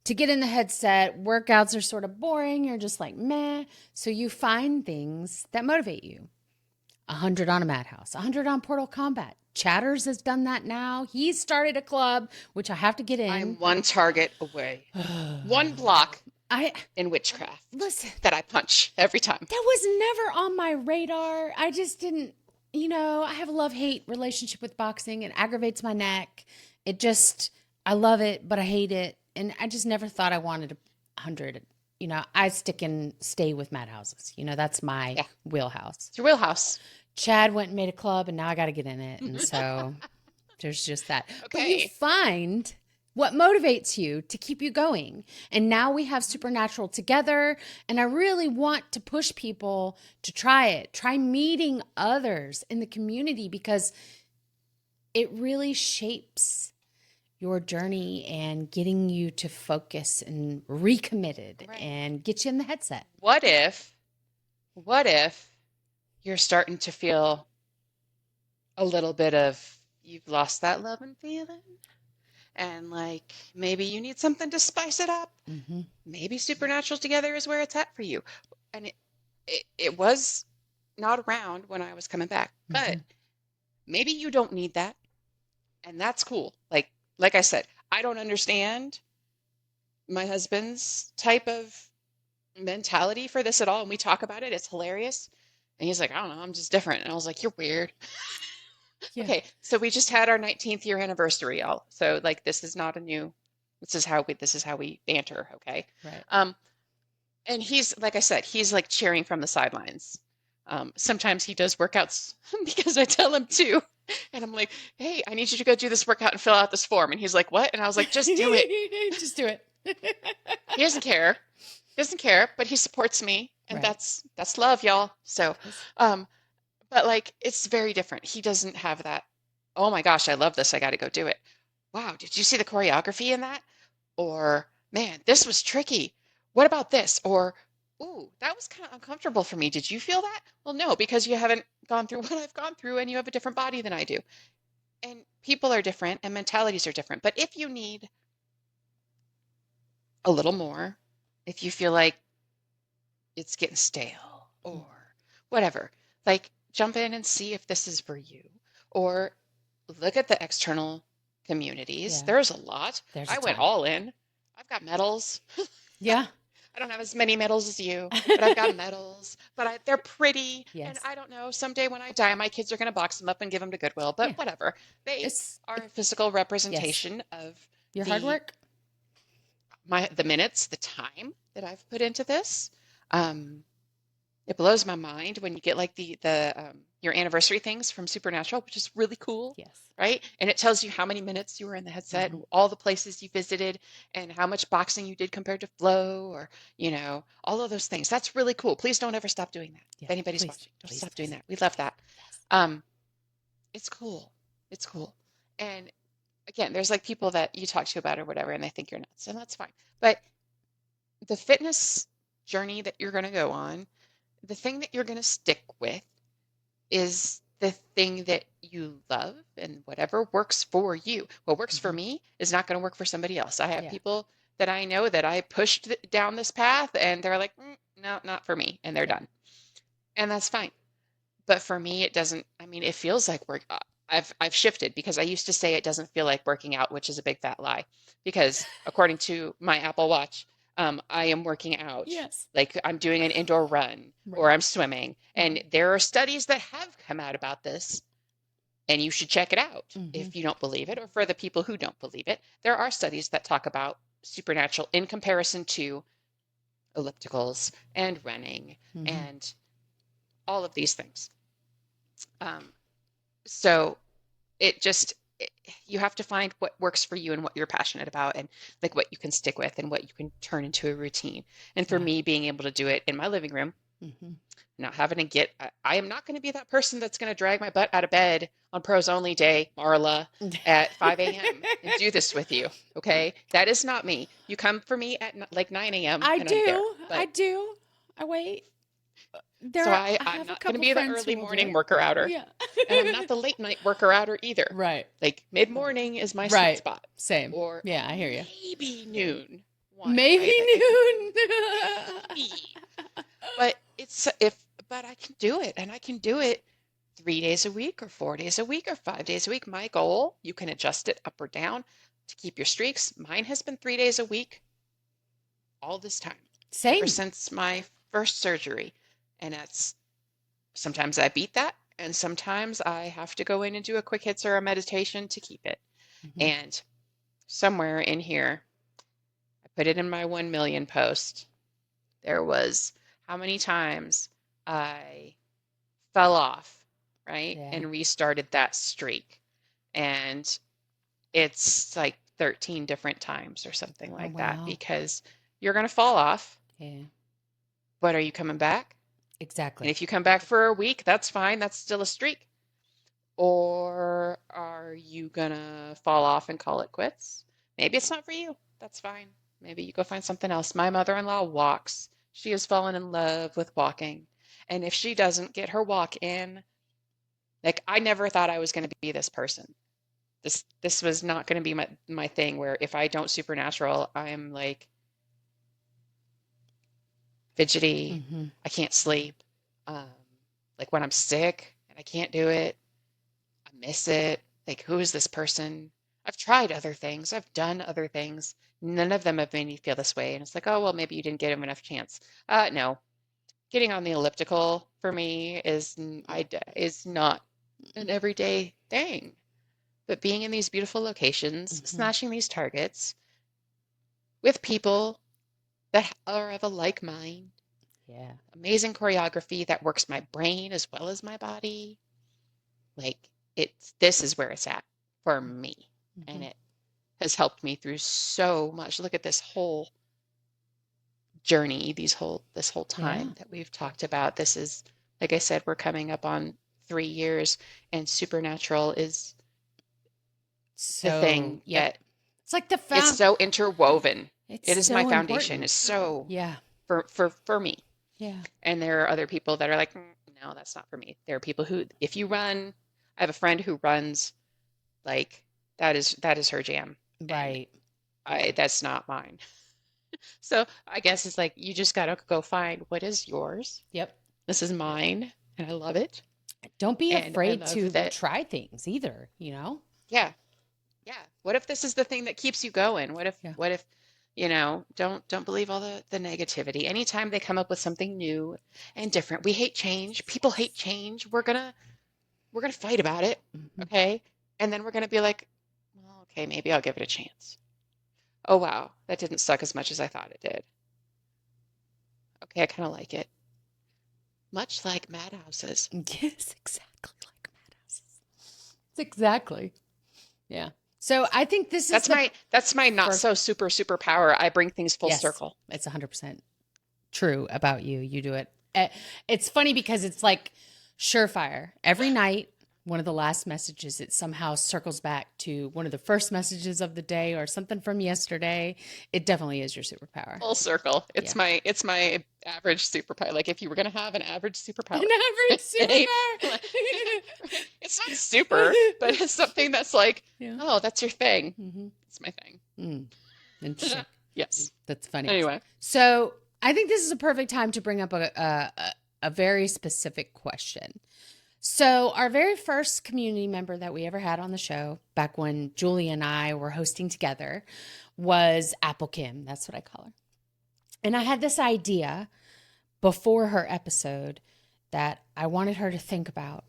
to get in the headset. Workouts are sort of boring. You're just like, meh. So you find things that motivate you. 100 on a Madhouse, 100 on Portal Combat. Chatters has done that now. He's started a club, which I have to get in. I'm one target away. One block in witchcraft. Listen, that I punch every time. That was never on my radar. I just didn't. I have a love-hate relationship with boxing. It aggravates my neck. I love it, but I hate it. And I just never thought I wanted 100. I stay with Madhouses. That's my wheelhouse. It's your wheelhouse. Chad went and made a club, and now I got to get in it. And so there's just that. Okay. But you find what motivates you to keep you going. And now we have Supernatural together. And I really want to push people to try it. Try meeting others in the community because it really shapes your journey and getting you to focus and recommitted and get you in the headset. What if you're starting to feel a little bit of you've lost that love and feeling? And like maybe you need something to spice it up. Maybe Supernatural together is where it's at for you. And it was not around when I was coming back. But Mm-hmm. maybe you don't need that, and that's cool. Like I said, I don't understand my husband's type of mentality for this at all. And we talk about it. It's hilarious. And he's like, I don't know, I'm just different. And I was like, you're weird. Yeah. Okay, so we just had our 19th year anniversary, y'all. So like this is not a new this is how we banter, okay? Right. Um, and he's like I said, he's like cheering from the sidelines. Sometimes he does workouts because I tell him to. And I'm like, hey, I need you to go do this workout and fill out this form. And he's like, what? And I was like, just do it. Just do it. He doesn't care. He doesn't care, but he supports me, and Right. that's love, y'all. So, It is. um, but like it's very different. He doesn't have that, oh my gosh, I love this. I got to go do it. Wow, did you see the choreography in that? Or, man, this was tricky. What about this? Or, ooh, that was kind of uncomfortable for me. Did you feel that? Well, no, because you haven't gone through what I've gone through and you have a different body than I do. And people are different and mentalities are different. But if you need a little more, if you feel like it's getting stale or whatever, like jump in and see if this is for you. Or look at the external communities. Yeah. There's a lot. There's a I went ton. all in. I've got medals. Yeah. I don't have as many medals as you, but I've got medals. They're pretty, and Yes. I don't know. Someday when I die, my kids are going to box them up and give them to Goodwill. Yeah. But whatever, they are It, a physical yes. representation of Your hard the work. the minutes, the time that I've put into this. Um, it blows my mind when you get like the your anniversary things from Supernatural, which is really cool, Yes. right? And it tells you how many minutes you were in the headset, Mm-hmm. and all the places you visited, and how much boxing you did compared to Flow, or all of those things. That's really cool. Please don't ever stop doing that. Yeah. If anybody's Please. watching, don't Please. stop doing Please. that. We love that. Yes. Um, it's cool. It's cool. And again, there's like people that you talk to about or whatever, and they think you're nuts, and that's fine. But the fitness journey that you're going to go on, the thing that you're going to stick with is the thing that you love, and whatever works for you. What works for Mm-hmm. me is not going to work for somebody else. I have Yeah. people that I know that I pushed down this path and they're like, no, not for me. And they're Yeah. done. And that's fine. But for me, it doesn't, I mean, it feels like work. I've shifted because I used to say it doesn't feel like working out, which is a big fat lie. Because according to my Apple Watch, I am working out. Yes. Like I'm doing an indoor run or Right. I'm swimming. And Right. there are studies that have come out about this, and you should check it out Mm-hmm. if you don't believe it, or for the people who don't believe it. There are studies that talk about supernatural in comparison to ellipticals and running Mm-hmm. and all of these things. Um, so it just you have to find what works for you and what you're passionate about, and like what you can stick with and what you can turn into a routine. And for Yeah. me, being able to do it in my living room, Mm-hmm. not having to I am not going to be that person that's going to drag my butt out of bed on pros only day, Marla, at 5 a.m. and do this with you. Okay. That is not me. You come for me at like 9 a.m. I and I'm there. do. I But do. I wait. so I I'm have a not going to couple be the friends who early will do morning it. worker outer, Yeah. and I'm not the late night worker outer either. Right. Like mid morning is my sweet Right. spot, Same. or Yeah, I hear you. maybe noon one, Maybe right? noon. Maybe. But it's if but I can do it, and I can do it 3 days a week or 4 days a week or 5 days a week. My goal, you can adjust it up or down to keep your streaks. Mine has been 3 days a week all this time, ever Same. since my first surgery. And that's sometimes I beat that, and sometimes I have to go in and do a quick hits or a meditation to keep it. Mm-hmm. And somewhere in here, I put it in my 1 million post. There was how many times I fell off, right? Yeah. And restarted that streak. And it's like 13 different times or something Oh like that, wow. because you're going to fall off, Yeah. but are you coming back? And Exactly. if you come back for a week, that's fine. That's still a streak. Or are you going to fall off and call it quits? Maybe it's not for you. That's fine. Maybe you go find something else. My mother-in-law walks. She has fallen in love with walking. And if she doesn't get her walk in, like I never thought I was going to be this person. This was not going to be my thing, where if I don't supernatural, I'm like fidgety, Mm-hmm. I can't sleep. Um, Like when I'm sick and I can't do it, I miss it. Like, who is this person? I've tried other things. I've done other things. None of them have made me feel this way. And it's like, oh, well, maybe you didn't give him enough chance. No, getting on the elliptical for me is not an everyday thing. But being in these beautiful locations, smashing these targets with people that are of a like mind. Yeah. Amazing choreography that works my brain as well as my body. Like this is where it's at for me. And it has helped me through so much. Look at this whole journey, this whole time that we've talked about. This is, like I said, we're coming up on 3 years, and supernatural is the thing that it's like it's so interwoven. It's it is my so foundation. important. It's so Yeah. For me. Yeah. And there are other people that are like, no, that's not for me. There are people who, if you run, I have a friend who runs, like that is her jam. Right. And that's not mine. So I guess it's like you just gotta go find what is yours. Yep. This is mine, and I love it. Don't be And afraid to try things either, you know? Yeah. Yeah. What if this is the thing that keeps you going? What if, don't believe all the negativity. Anytime they come up with something new and different, we hate change. People hate change. We're gonna fight about it. Okay. And then we're gonna be like, well, okay, maybe I'll give it a chance. Oh wow, that didn't suck as much as I thought it did. Okay, I kind of like it. Much like Madhouses. Yes, exactly like Madhouses. It's exactly. Yeah. So I think this is that's my not so super power. I bring things full circle. It's 100% true about you. You do it. It's funny because it's like surefire. Every night, one of the last messages, it somehow circles back to one of the first messages of the day or something from yesterday. It definitely is your superpower. Full circle. It's my average superpower. Like if you were gonna have an average superpower. An average superpower. It's not super, but it's something that's like, oh, that's your thing. It's my thing. Interesting. Yes. That's funny. Anyway. So I think this is a perfect time to bring up a very specific question. So our very first community member that we ever had on the show, back when Julie and I were hosting together, was Apple Kim. That's what I call her. And I had this idea before her episode that I wanted her to think about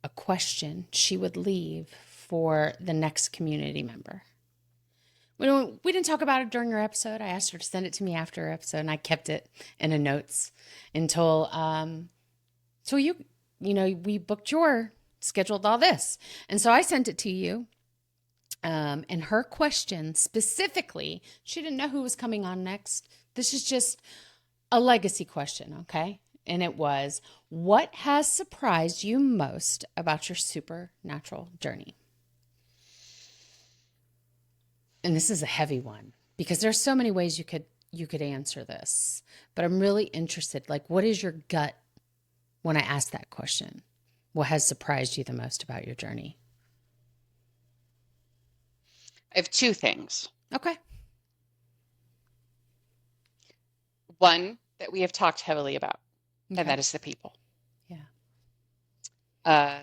a question she would leave for the next community member. We didn't talk about it during her episode. I asked her to send it to me after her episode, and I kept it in the notes until we booked scheduled all this. And so I sent it to you. And her question specifically, she didn't know who was coming on next. This is just a legacy question, okay? And it was, what has surprised you most about your supernatural journey? And this is a heavy one because there's so many ways you could answer this. But I'm really interested, like, what is your gut when I ask that question? What has surprised you the most about your journey? I have two things. Okay. One that we have talked heavily about, and that is the people. Yeah.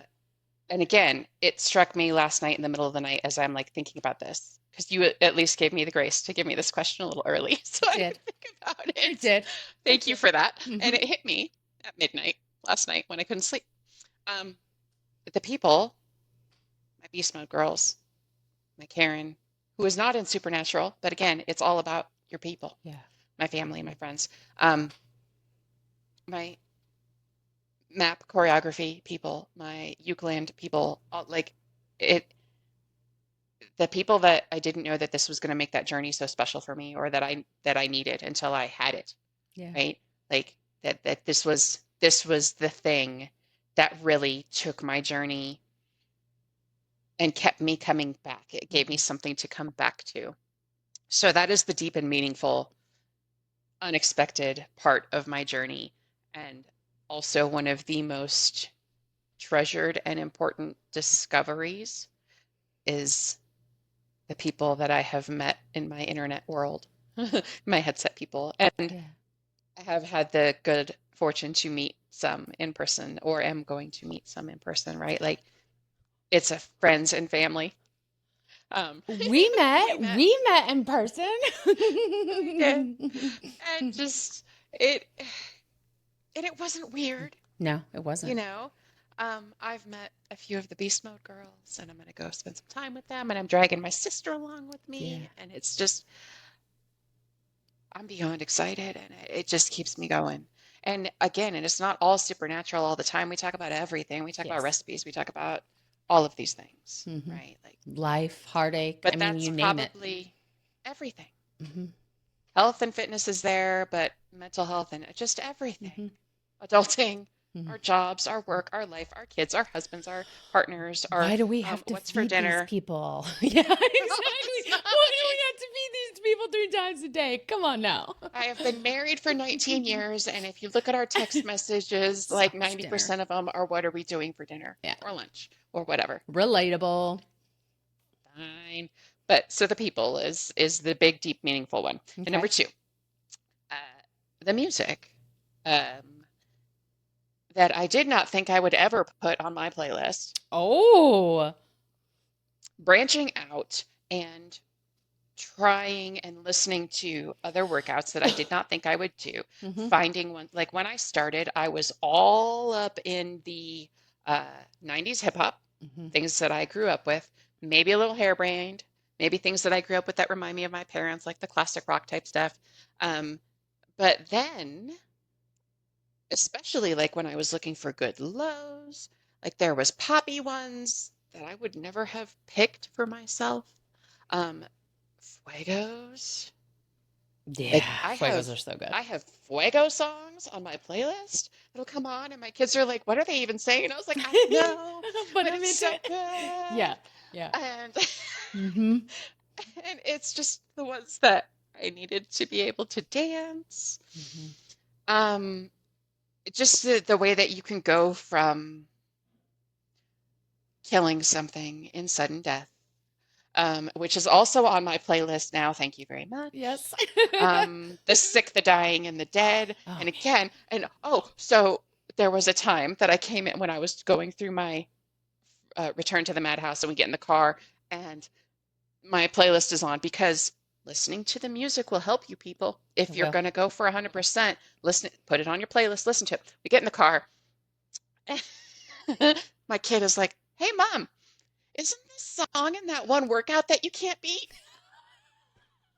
And again, it struck me last night in the middle of the night as I'm like thinking about this, because you at least gave me the grace to give me this question a little early, so I could think about it. I did. Thank you for that. And it hit me at midnight last night when I couldn't sleep. The people, my beast mode girls, my Karen, who is not in supernatural, but again, it's all about your people. Yeah. My family, my friends, my map choreography people, my Euclid people, like it. The people that I didn't know that this was going to make that journey so special for me, or that I needed until I had it. Yeah. Right. Like that this was the thing that really took my journey and kept me coming back. It gave me something to come back to. So that is the deep and meaningful, unexpected part of my journey, and also one of the most treasured and important discoveries is the people that I have met in my internet world, my headset people. And I have had the good fortune to meet some in person, or am going to meet some in person, right? Like it's a friends and family. We We met. met. We met in person. We did. And just it and it wasn't weird, No, it you wasn't. know. I've met a few of the Beast Mode girls, and I'm gonna go spend some time with them, and I'm dragging my sister along with Yeah. me, and it's just I'm beyond excited, and it just keeps me going. And again, and it's not all supernatural all the time. We talk about everything. We talk about Yes. recipes. We talk about all of these things, Mm-hmm. right? Like, Life, heartache. I but mean, that's you name it. probably everything. Mm-hmm. Health and fitness is there, but mental health and just everything. Mm-hmm. Adulting, Mm-hmm. our jobs, our work, our life, our kids, our husbands, our partners, our Why do we have to what's for feed these dinner. people? Yeah, exactly. Why do we Right. have to feed these people 3 times a day? Come on now. I have been married for 19 years, and if you look at our text messages, So like much dinner. 90% of them are what are we doing for dinner Yeah. or lunch or whatever. Relatable. Fine. But so the people is the big, deep, meaningful one. And Okay. number two, uh, the music. Um, that I did not think I would ever put on my playlist. Oh. Branching out and trying and listening to other workouts that I did not think I would do. Mm-hmm. Finding one, like when I started, I was all up in the 90s hip hop, Mm-hmm. things that I grew up with, maybe a little harebrained, maybe things that I grew up with that remind me of my parents, like the classic rock type stuff. Um, but then especially like when I was looking for good lows, like there was poppy ones that I would never have picked for myself. Um, Fuegos. Yeah, Like fuegos are so good. I have Fuego songs on my playlist. It'll come on and my kids are like, "What are they even saying?" I was like, "I don't know, But but I'm it's into so it. good." Yeah, yeah. And Mm-hmm. and it's just the ones that I needed to be able to dance. Mm-hmm. Um, just the way that you can go from killing something in sudden death, which is also on my playlist now. Thank you very much. Yes. The sick, the dying, and the dead. Oh And man. again, and oh, so there was a time that I came in when I was going through my return to the Madhouse, and we get in the car, and my playlist is on because listening to the music will help you people. If you're Well, going to go for 100%, listen, put it on your playlist, listen to it. We get in the car. My kid is like, "Hey, mom, isn't this song in that one workout that you can't beat?"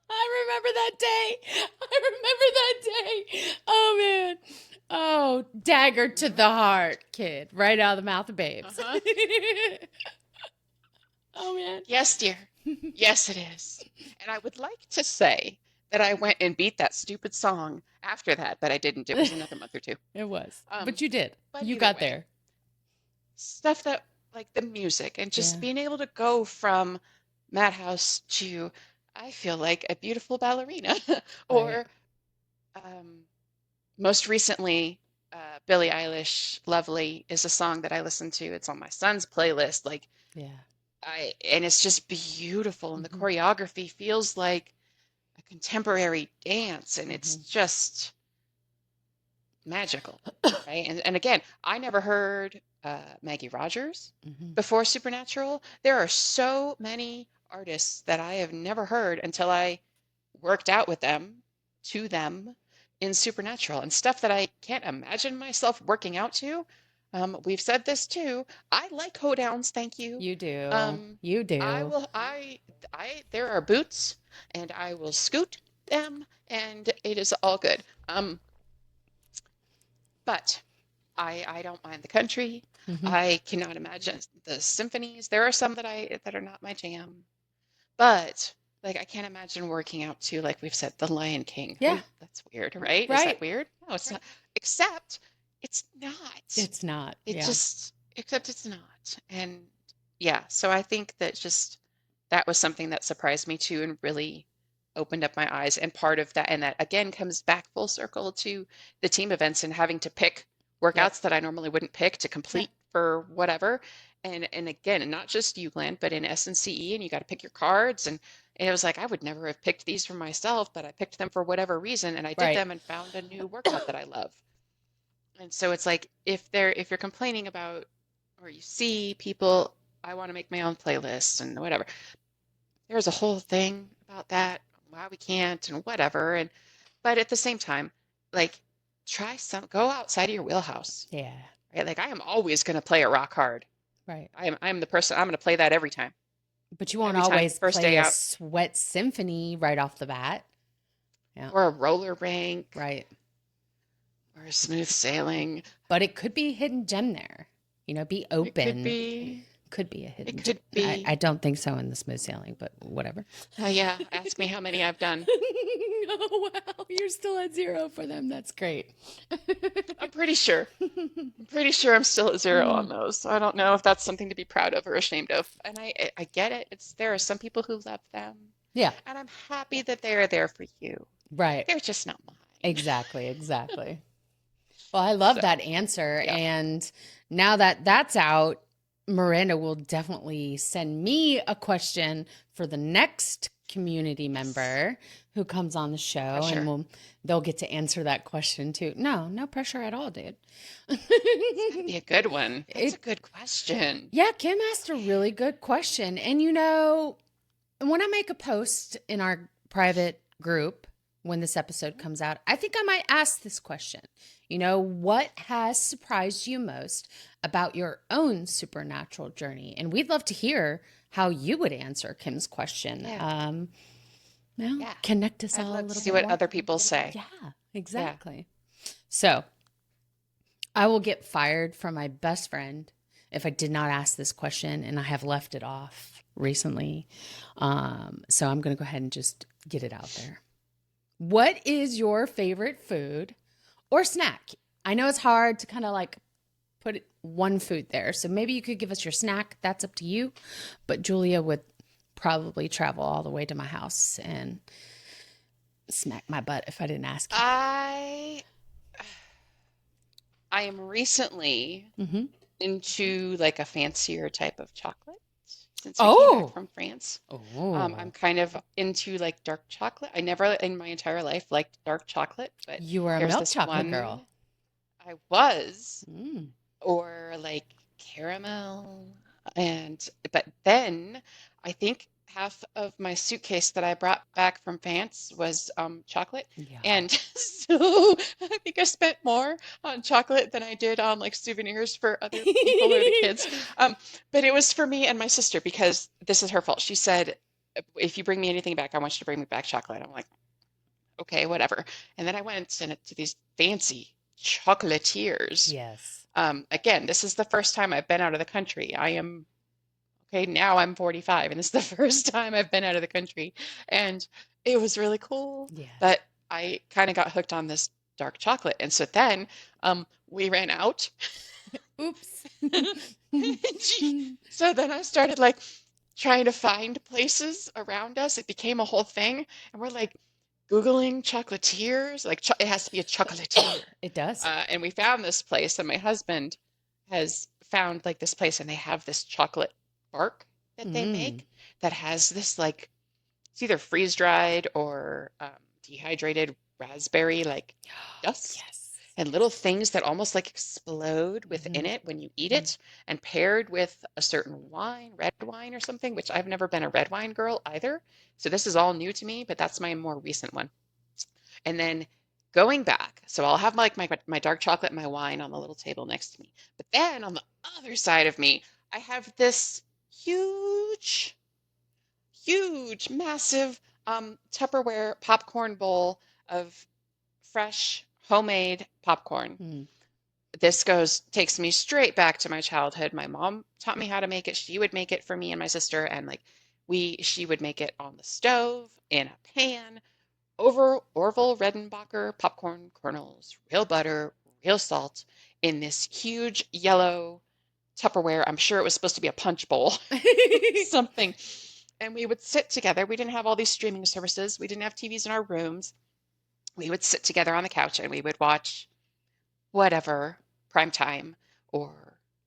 I remember that day. I remember that day. Oh man. Oh, dagger to Mhm. the heart, kid. Right out of the mouth of babes. Uh-huh. Oh man. Yes, dear. Yes, it is. And I would like to say that I went and beat that stupid song after that, but I didn't. It was another month or two. It was. Um, But you did. but You either got way, there. stuff that like the music and just Yeah. being able to go from Madhouse to I feel like a beautiful ballerina Right. or most recently, Billie Eilish, "Lovely" is a song that I listen to. It's on my son's playlist. Like Yeah. and it's just beautiful, and the Mm-hmm. choreography feels like a contemporary dance, and it's Mm-hmm. just magical, right? And again, I never heard Maggie Rogers Mm-hmm. before Supernatural. There are so many artists that I have never heard until I worked out with them, to them in Supernatural, and stuff that I can't imagine myself working out to. We've said this too. I like hoedowns, thank you. You do. Um, You I do. will, there are boots, and I will scoot them, and it is all good. But I don't mind the country. Mm-hmm. I cannot imagine the symphonies. There are some that are not my jam. But like I can't imagine working out to like we've said The Lion King. Yeah. Oh, that's weird, right? Is that Right. weird? No, it's not. Except it's not. It's not. It Yeah. just except it's not. And yeah, so I think that just that was something that surprised me too and really opened up my eyes. And part of that and that again comes back full circle to the team events and having to pick Yep. workouts that I normally wouldn't pick to Yeah. complete for whatever. And again, and not just UGLAND, but in SNCE, and you got to pick your cards. And it was like I would never have picked these for myself, but I picked them for whatever reason, and I did Right. them and found a new workout that I love. And so it's like if you're complaining about or you see people, I want to make my own playlist and whatever. There's a whole thing about that, why we can't and whatever. And but at the same time, like go outside of your wheelhouse. Yeah. Right? Like I am always going to play a rock hard. Right. I'm the person I'm going to play that every time. But you won't Every time, always first play day a out, sweat symphony right off the bat. Yeah. or a roller rink, Right. or a smooth sailing. But it could be a hidden gem there. Be It could open. be. Could be a It hidden gem. could be. I don't think so in the smooth sailing, but whatever. Yeah, ask me how many I've done. Oh, wow. You're still at 0 for them. That's great. I'm pretty sure. I'm pretty sure I'm still at 0 on those. So I don't know if that's something to be proud of or ashamed of. And I get it. There are some people who love them. Yeah. And I'm happy that they are there for you. Right. They're just not mine. Exactly. Well, I love that answer. Yeah. And now that that's out, Miranda will definitely send me a question for the next community member who comes on the show, and they'll get to answer that question too. No pressure at all, dude. It's gonna be a good one. That's a good question. Yeah, Kim asked a really good question. And when I make a post in our private group when this episode comes out, I think I might ask this question. What has surprised you most about your own supernatural journey? And we'd love to hear how you would answer Kim's question. Yeah. Connect us all a little bit. See what other people say. Yeah, exactly. Yeah. So I will get fired from my best friend if I did not ask this question, and I have left it off recently. So I'm going to go ahead and just get it out there. What is your favorite food or snack? I know it's hard to kind of like put one food there. So maybe you could give us your snack. That's up to you. But Julia would probably travel all the way to my house and smack my butt if I didn't ask you. I am recently into like a fancier type of chocolate since we came back from France. I'm kind of into like dark chocolate. I never in my entire life liked dark chocolate, but you were a milk chocolate girl. I was, or like caramel, but then I think half of my suitcase that I brought back from France was chocolate. Yeah. And so I think I spent more on chocolate than I did on like souvenirs for other people or the kids. But it was for me and my sister because this is her fault. She said, if you bring me anything back, I want you to bring me back chocolate. I'm like, okay, whatever. And then I went to these fancy chocolatiers. Yes. Again, this is the first time I've been out of the country. Now I'm 45, and this is the first time I've been out of the country, and it was really cool. Yeah. But I kind of got hooked on this dark chocolate, and so then we ran out. Oops. So then I started like trying to find places around us. It became a whole thing, and we're like Googling chocolatiers. Like it has to be a chocolatier. It does. And we found this place, and my husband has found like this place, and they have this chocolate bark that they make that has this like it's either freeze dried or dehydrated raspberry like dust. Yes. And little things that almost like explode within it when you eat it, and paired with a certain wine, red wine or something, which I've never been a red wine girl either. So this is all new to me, but that's my more recent one. And then going back, so I'll have like my dark chocolate and my wine on the little table next to me. But then on the other side of me, I have this huge, massive Tupperware popcorn bowl of fresh homemade popcorn. This takes me straight back to my childhood. My mom taught me how to make it. She would make it for me and my sister, and like she would make it on the stove in a pan over Orville Redenbacher popcorn kernels, real butter, real salt in this huge yellow Tupperware. I'm sure it was supposed to be a punch bowl, something. And we would sit together. We didn't have all these streaming services. We didn't have TVs in our rooms. We would sit together on the couch and we would watch whatever, prime time, or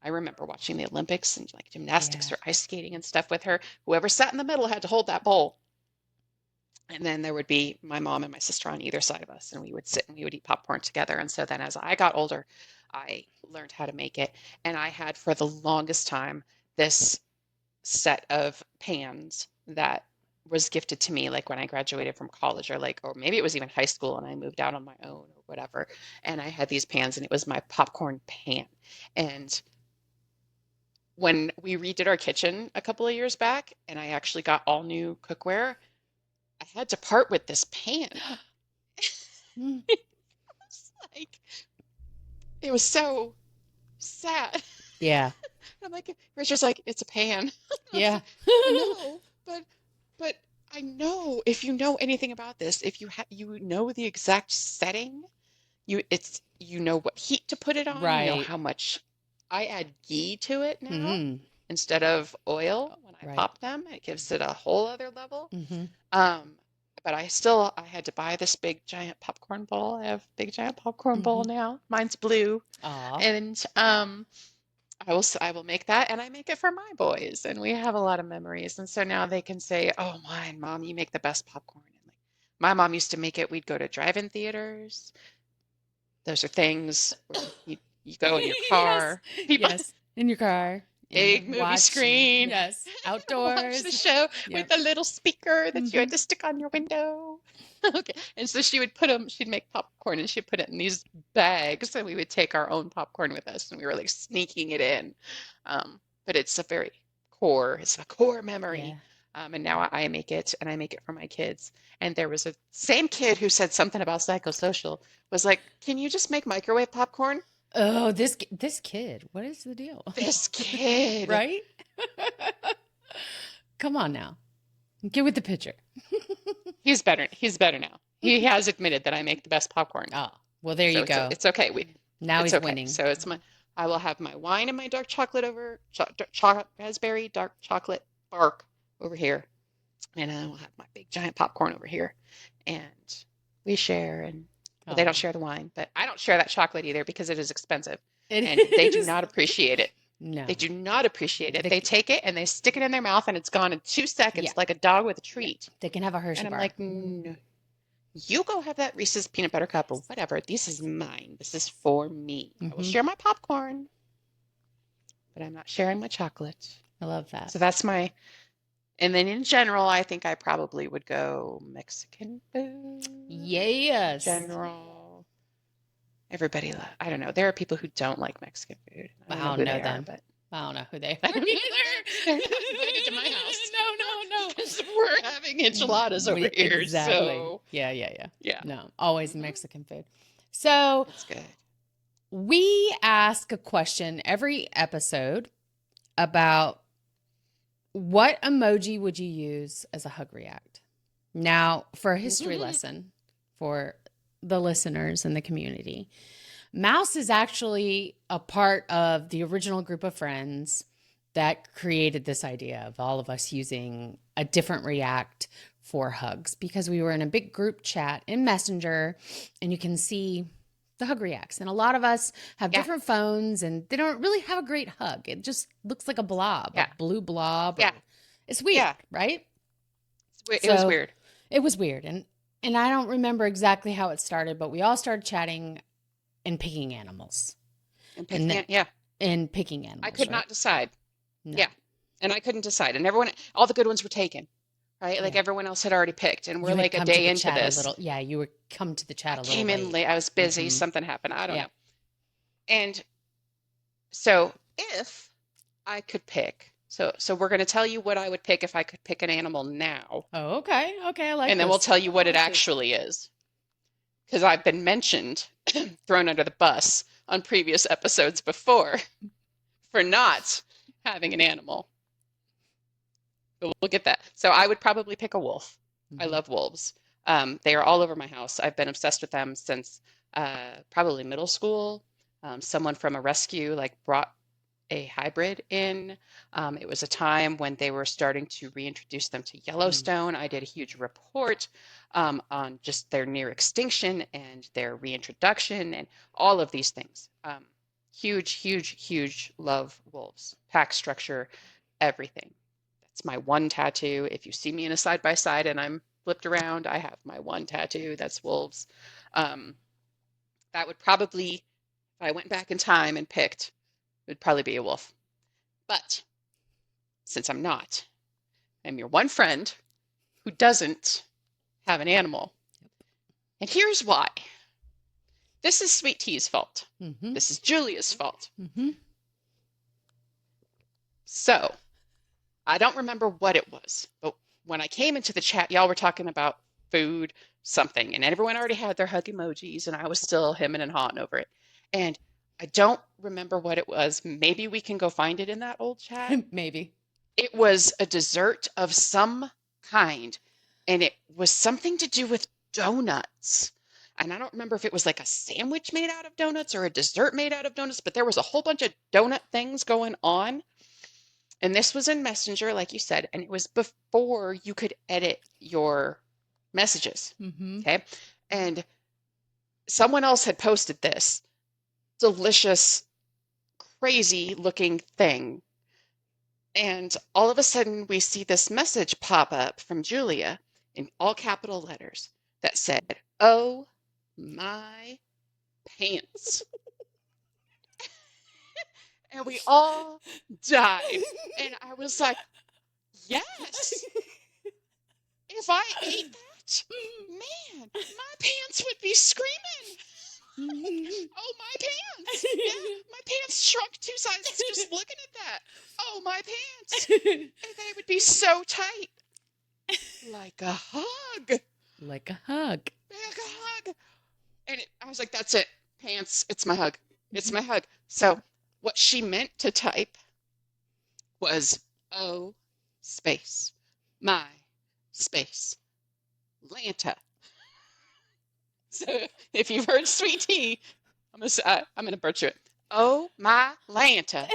I remember watching the Olympics and like gymnastics or ice skating and stuff with her. Whoever sat in the middle had to hold that bowl. And then there would be my mom and my sister on either side of us, and we would sit and we would eat popcorn together. And so then as I got older, I learned how to make it. And I had for the longest time this set of pans that was gifted to me like when I graduated from college or maybe it was even high school and I moved out on my own or whatever. And I had these pans and it was my popcorn pan. And when we redid our kitchen a couple of years back and I actually got all new cookware, I had to part with this pan. It was like it was so sad. Yeah. I'm like, Richard's like, it's a pan. I was Yeah. like, I know, but I know if you know anything about this, if you know the exact setting, you know what heat to put it on, you know Right. how much I add ghee to it now Mm-hmm. instead of oil when I Right. pop them. It gives it a whole other level. Mm-hmm. Um, but I had to buy this big giant popcorn bowl. I have a big giant popcorn bowl Mm-hmm. now. Mine's blue. Aw. And I will make that and I make it for my boys and we have a lot of memories. And so now they can say, "Oh, mine, mom, you make the best popcorn." And like my mom used to make it. We'd go to drive-in theaters. Those are things where you go in your Yes. car. People Yes. In your car big and movie watch. screen. Yes. Watch the Outdoors. show with Yep. the little speaker that you Mm-hmm. had to stick on your window. Okay. And so she would she'd make popcorn and she'd put it in these bags and we would take our own popcorn with us and we were like sneaking it in. But it's a core Yeah. memory. And now I make it and I make it for my kids. And there was a same kid who said something about psychosocial was like, "Can you just make microwave popcorn?" Oh, this kid. What is the deal? This kid. Right? Come on now. Get with the picture. He's better. He's better now. He has admitted that I make the best popcorn. Oh, well, there So you go. it's okay. Now It's he's okay. winning. So I will have my wine and my dark chocolate raspberry dark chocolate bark over here, and I will have my big giant popcorn over here, and we share. And well, they don't Oh, share the wine, but I don't share that chocolate either because it is expensive, it and they do is. not appreciate it. No. They do not appreciate it. They, They take it and they stick it in their mouth, and it's gone in 2 seconds, yeah. like a dog with a Yeah. treat. They can have a Hershey And I'm bar. like, no, you go have that Reese's peanut butter cup or whatever. This is mine. This is for me. I will share my popcorn, but I'm not sharing my chocolate. I love that. So that's and then in general, I think I probably would go Mexican food. Yes. General. Everybody, I don't know. There are people who don't like Mexican food. I don't know who they are, but I don't know who they I are don't know. either. They're not invited to my house. No. Because we're having enchiladas over here. Exactly. So Yeah. No, always Mexican food. So that's good. we ask a question every episode about what emoji would you use as a hug react? Now, for a history lesson for the listeners and the community, Mouse is actually a part of the original group of friends that created this idea of all of us using a different react for hugs because we were in a big group chat in Messenger and you can see the hug reacts. And a lot of us have different phones and they don't really have a great hug. It just looks like a blob, a blue blob. Yeah. It's weird, right? It was weird. It was weird. And I don't remember exactly how it started, but we all started chatting and picking animals. And picking animals. I could not decide. No. Yeah. And I couldn't decide. And all the good ones were taken, right? Like everyone else had already picked. And we're like a day into this. You were come to the chat a little came in late. I was busy. Something happened. I don't know. And so if I could pick, so we're going to tell you what I would pick if I could pick an animal now. Oh, okay. Okay. I like And then we'll tell you what it actually is. Because I've been mentioned, thrown under the bus on previous episodes before for not having an animal. But we'll get that. So I would probably pick a wolf. I love wolves. They are all over my house. I've been obsessed with them since probably middle school. Someone from a rescue brought a hybrid in. It was a time when they were starting to reintroduce them to Yellowstone. I did a huge report on just their near extinction and their reintroduction and all of these things. Huge love wolves. Pack structure, everything. That's my one tattoo. If you see me in a side-by-side and I'm flipped around, I have my one tattoo, that's wolves. Um, that would probably, if I went back in time and picked, it would probably be a wolf. But since I'm not, I'm your one friend who doesn't have an animal. And here's why. This is Sweet Tea's fault. This is Julia's fault. So, I don't remember what it was, but when I came into the chat, y'all were talking about food, something, and everyone already had their hug emojis, and I was still hemming and hawing over it. And I don't remember what it was. Maybe we can go find it in that old chat. Maybe. It was a dessert of some kind, and it was something to do with donuts. And I don't remember if it was like a sandwich made out of donuts or a dessert made out of donuts, but there was a whole bunch of donut things going on. And this was in Messenger, like you said, and it was before you could edit your messages. Okay. And someone else had posted this delicious, crazy looking thing. And all of a sudden, we see this message pop up from Julia in all capital letters that said, "Oh my pants." And we all died. And I was like, yes, if I ate that, man, my pants would be screaming. Oh, my pants. Yeah, my pants shrunk 2 sizes just looking at that. Oh, my pants. And they would be so tight. Like a hug. Like a hug. Like a hug. And I was like, that's it. Pants. It's my hug. It's my hug. So what she meant to type was, oh, space. My space. Lanta. So if you've heard Sweet Tea, I'm gonna butcher it. Oh my Lanta.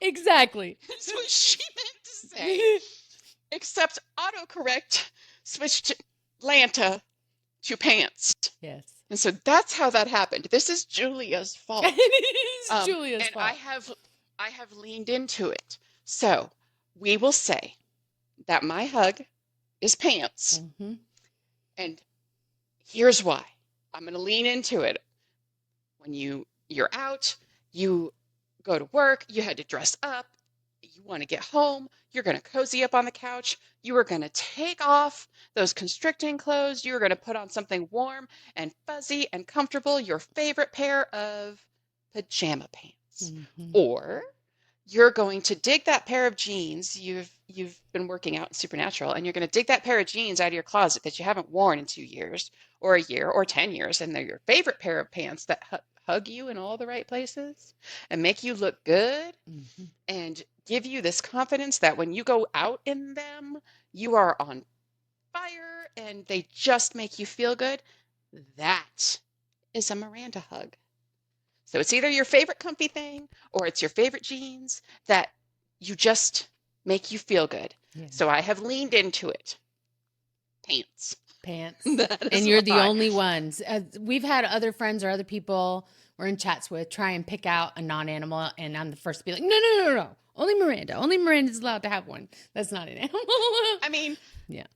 Exactly. That's what she meant to say. Except autocorrect switched Lanta to pants. Yes. And so that's how that happened. This is Julia's fault. It is Julia's fault. And I have leaned into it. So we will say that my hug is pants. And here's why. I'm going to lean into it. When you're out, you go to work, you had to dress up, you want to get home, you're going to cozy up on the couch, you are going to take off those constricting clothes, you're going to put on something warm and fuzzy and comfortable, your favorite pair of pajama pants. Or you're going to dig that pair of jeans, you've been working out in Supernatural, and you're going to dig that pair of jeans out of your closet that you haven't worn in 2 years or a year or 10 years, and they're your favorite pair of pants that hug you in all the right places and make you look good and give you this confidence that when you go out in them, you are on fire and they just make you feel good. That is a Miranda hug. So it's either your favorite comfy thing or it's your favorite jeans that you just make you feel good. Yeah. So I have leaned into it. Pants. And you're the only ones. We've had other friends or other people we're in chats with try and pick out a non-animal, and I'm the first to be like, no. Only Miranda. Only Miranda's allowed to have one. That's not an animal. I mean, yeah.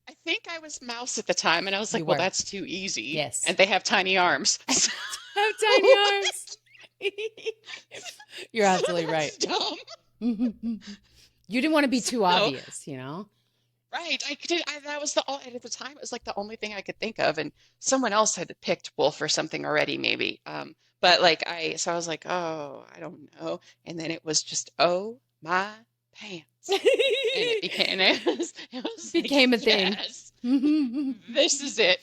I think I was mouse at the time, and I was like, well, that's too easy. Yes. And they have tiny arms. Have tiny arms. You're absolutely right. Dumb. You didn't want to be too obvious, you know? Right. That was at the time, it was like the only thing I could think of. And someone else had picked wolf or something already, maybe. But so I was like, oh, I don't know. And then it was just, oh my pants. And it became a thing. Yes, this is it.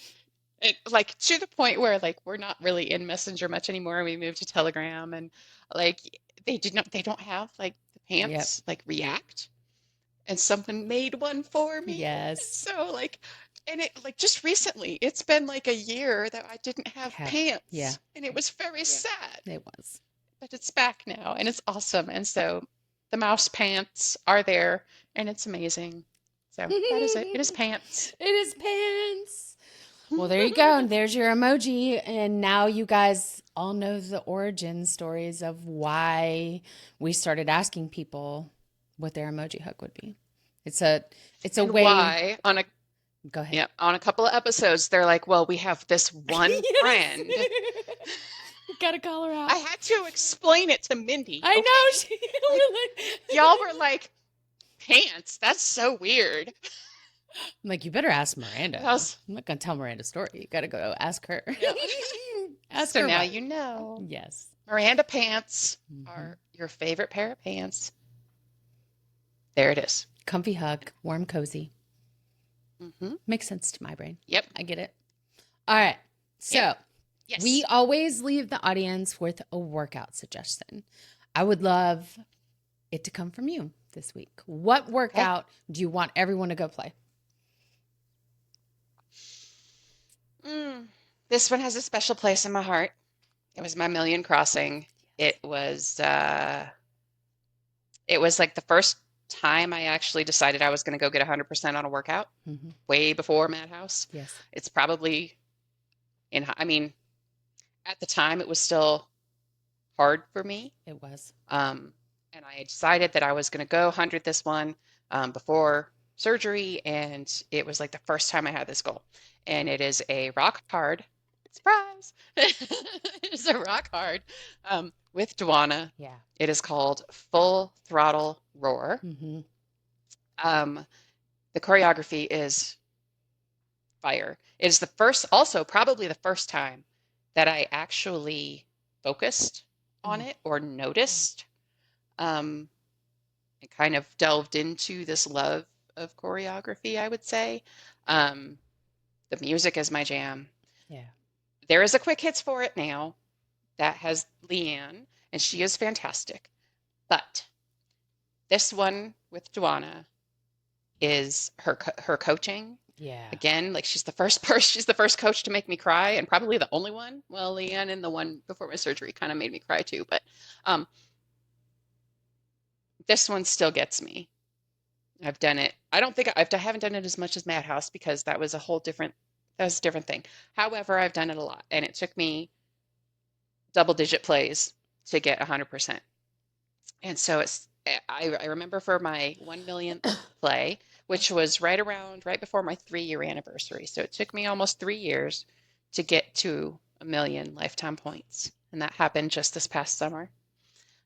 Like to the point where like we're not really in Messenger much anymore. We moved to Telegram, and like they don't have like the pants like React. And someone made one for me. Yes. So and it just recently, it's been like a year that I didn't have pants. Yeah. And it was very sad. It was. But it's back now and it's awesome. And so the mouse pants are there and it's amazing. So that is it. It is pants. It is pants. Well, there you go. And there's your emoji. And now you guys all know the origin stories of why we started asking people what their emoji hug would be. It's a way. Why Go ahead. Yeah, on a couple of episodes, they're like, well, we have this one friend. Gotta call her out. I had to explain it to Mindy. I Okay? know. She Like, really... y'all were like, pants. That's so weird. I'm like, you better ask Miranda. Was, I'm not gonna tell Miranda's story. You gotta go ask her. yeah. Ask So her now why. you know. Yes. Miranda pants Mm-hmm. are your favorite pair of pants. There it is. Comfy hug, warm, cozy. Mm-hmm. Makes sense to my brain. Yep. I get it. All right. So yep. Yes. We always leave the audience with a workout suggestion. I would love it to come from you this week. What workout do you want everyone to go play? This one has a special place in my heart. It was my Million Crossing. It was like the first time I actually decided I was going to go get 100% on a workout, way before Madhouse. Yes. It's probably at the time it was still hard for me. It was. And I decided that I was going to go 100 this one before surgery, and it was like the first time I had this goal. And it is a rock hard, surprise, it is a rock hard with Dwana. Yeah. It is called Full Throttle Roar. Mm-hmm. The choreography is fire. It is probably the first time that I actually focused on it or noticed and kind of delved into this love of choreography, I would say. The music is my jam. Yeah. There is a quick hits for it now that has Leanne, and she is fantastic. But this one with Dwana is her coaching. Yeah. Again, like she's the first coach to make me cry, and probably the only one. Well, Leanne and the one before my surgery kind of made me cry too, but this one still gets me. I've done it. I haven't done it as much as Madhouse because that was a different thing. However, I've done it a lot, and it took me double-digit plays to get 100%. And so I remember for my 1 millionth play, which was right before my 3-year anniversary. So it took me almost 3 years to get to 1 million lifetime points, and that happened just this past summer.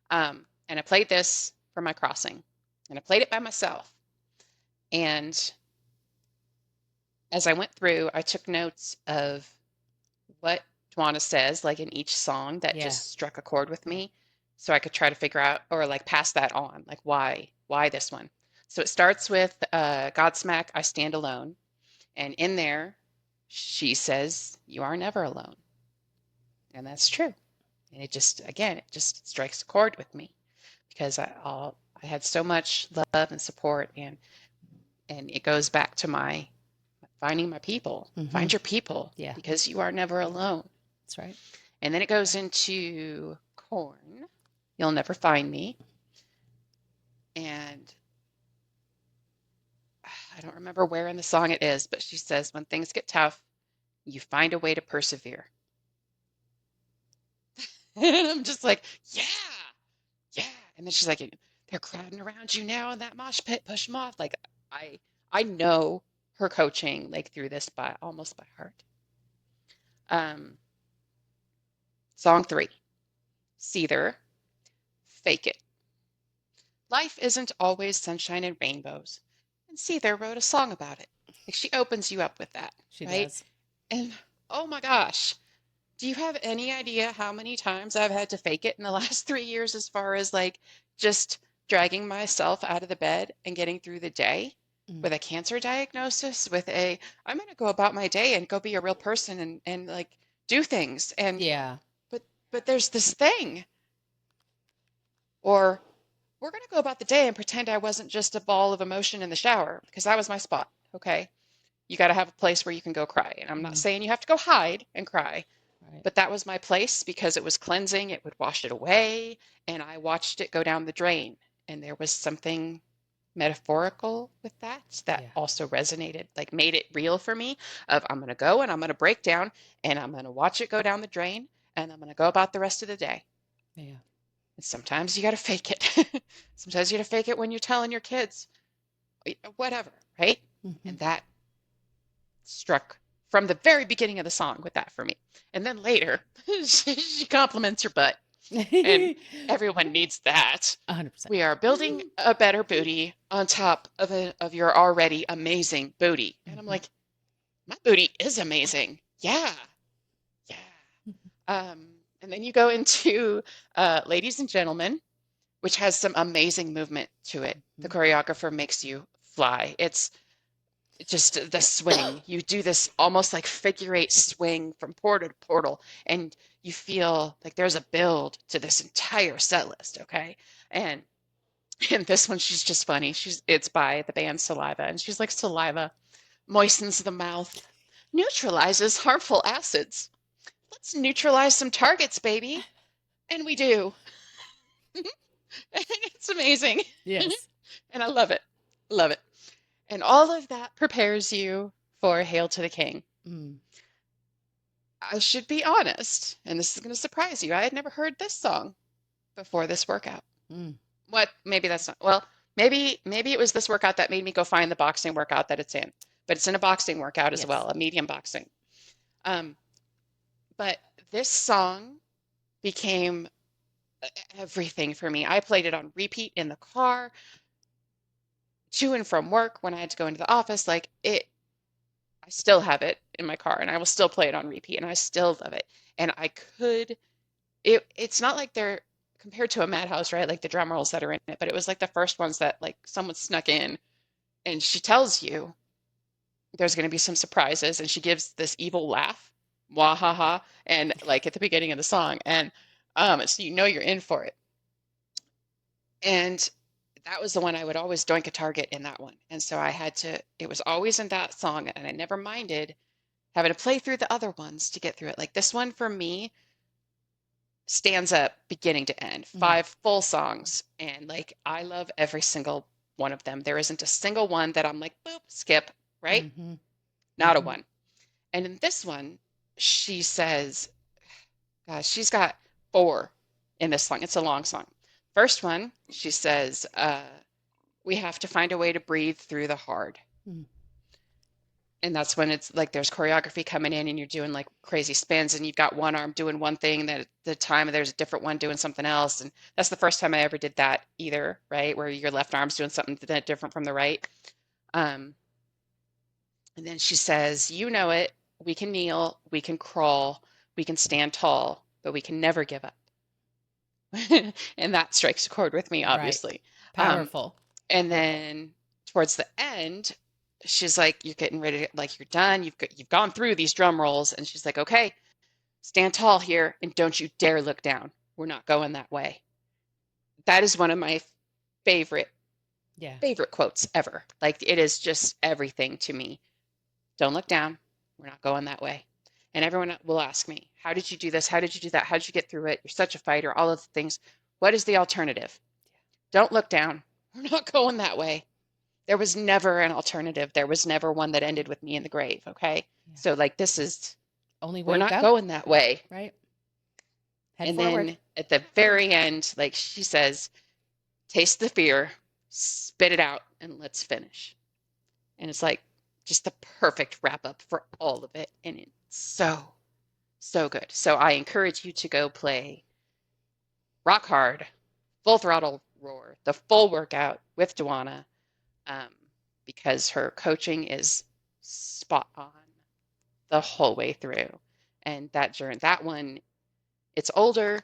And I played this for my crossing, and I played it by myself. And as I went through, I took notes of what Dwana says, like in each song that just struck a chord with me, so I could try to figure out or like pass that on, like why this one. So it starts with Godsmack, I Stand Alone, and in there she says, "You are never alone," and that's true. And it just strikes a chord with me because I had so much love and support, and it goes back to my finding my people. Mm-hmm. Find your people, because you are never alone. That's right. And then it goes into Corn, You'll Never Find Me, and I don't remember where in the song it is, but she says, "When things get tough, you find a way to persevere." And I'm just like, yeah. And then she's like, "They're crowding around you now in that mosh pit. Push them off." Like I know her coaching like through this almost by heart. Song 3, Seether, Fake It. Life isn't always sunshine and rainbows, and Seether wrote a song about it. Like she opens you up with that. She right? does. And oh my gosh, do you have any idea how many times I've had to fake it in the last 3 years, as far as like just dragging myself out of the bed and getting through the day with a cancer diagnosis, I'm going to go about my day and go be a real person and like do things. And but there's this thing. Or we're going to go about the day and pretend I wasn't just a ball of emotion in the shower, because that was my spot. Okay. You got to have a place where you can go cry. And I'm not saying you have to go hide and cry. Right. But that was my place because it was cleansing. It would wash it away. And I watched it go down the drain. And there was something metaphorical with that also resonated, like made it real for me, of I'm going to go and I'm going to break down and I'm going to watch it go down the drain and I'm going to go about the rest of the day. Yeah. And sometimes you got to fake it. Sometimes you got to fake it when you're telling your kids whatever, right? Mm-hmm. And struck from the very beginning of the song with that for me. And then later, she compliments your butt. And everyone needs that. 100%. We are building a better booty on top of your already amazing booty. And I'm like, my booty is amazing. Yeah. Yeah. And then you go into Ladies and Gentlemen, which has some amazing movement to it. The choreographer makes you fly. It's just the swing. You do this almost like figure eight swing from portal to portal, and you feel like there's a build to this entire set list, okay? And in this one, she's just funny. It's by the band Saliva, and she's like, saliva moistens the mouth, neutralizes harmful acids. Let's neutralize some targets, baby. And we do. It's amazing. Yes. And I love it. Love it. And all of that prepares you for Hail to the King. I should be honest, and this is going to surprise you. I had never heard this song before this workout. What? Maybe that's not. Well, maybe it was this workout that made me go find the boxing workout that it's in. But it's in a boxing workout as well, a medium boxing. But this song became everything for me. I played it on repeat in the car, to and from work when I had to go into the office. Like it, I still have it in my car and I will still play it on repeat and I still love it. And it's not like they're compared to a Madhouse, right? Like the drum rolls that are in it, but it was like the first ones that like someone snuck in and she tells you there's going to be some surprises and she gives this evil laugh, wah ha ha, and like at the beginning of the song. And so you know you're in for it. And that was the one I would always doink a target in that one. And so it was always in that song. And I never minded having to play through the other ones to get through it. Like this one for me stands up beginning to end, 5 full songs. And like, I love every single one of them. There isn't a single one that I'm like, boop, skip, right? Not a one. And in this one, she says, gosh, she's got 4 in this song. It's a long song. First one, she says, we have to find a way to breathe through the hard. And that's when it's like there's choreography coming in and you're doing like crazy spins and you've got one arm doing one thing, and then at the time there's a different one doing something else. And that's the first time I ever did that either, right? Where your left arm's doing something different from the right. And then she says, you know it, we can kneel, we can crawl, we can stand tall, but we can never give up. And that strikes a chord with me, obviously. Right. Powerful. And then towards the end, she's like, you're getting ready to, like, you're done. You've gone through these drum rolls. And she's like, okay, stand tall here and don't you dare look down. We're not going that way. That is one of my favorite quotes ever. Like, it is just everything to me. Don't look down. We're not going that way. And everyone will ask me, how did you do this? How did you do that? How did you get through it? You're such a fighter, all of the things. What is the alternative? Don't look down. We're not going that way. There was never an alternative. There was never one that ended with me in the grave, okay? Yeah. So, like, this is, only we're not going that way. Right. Head forward. Then at the very end, like she says, taste the fear, spit it out, and let's finish. And it's like just the perfect wrap up for all of it. And it's so good. So I encourage you to go play Rock Hard, Full Throttle Roar, the full workout with Duana, because her coaching is spot on the whole way through. And that one, it's older,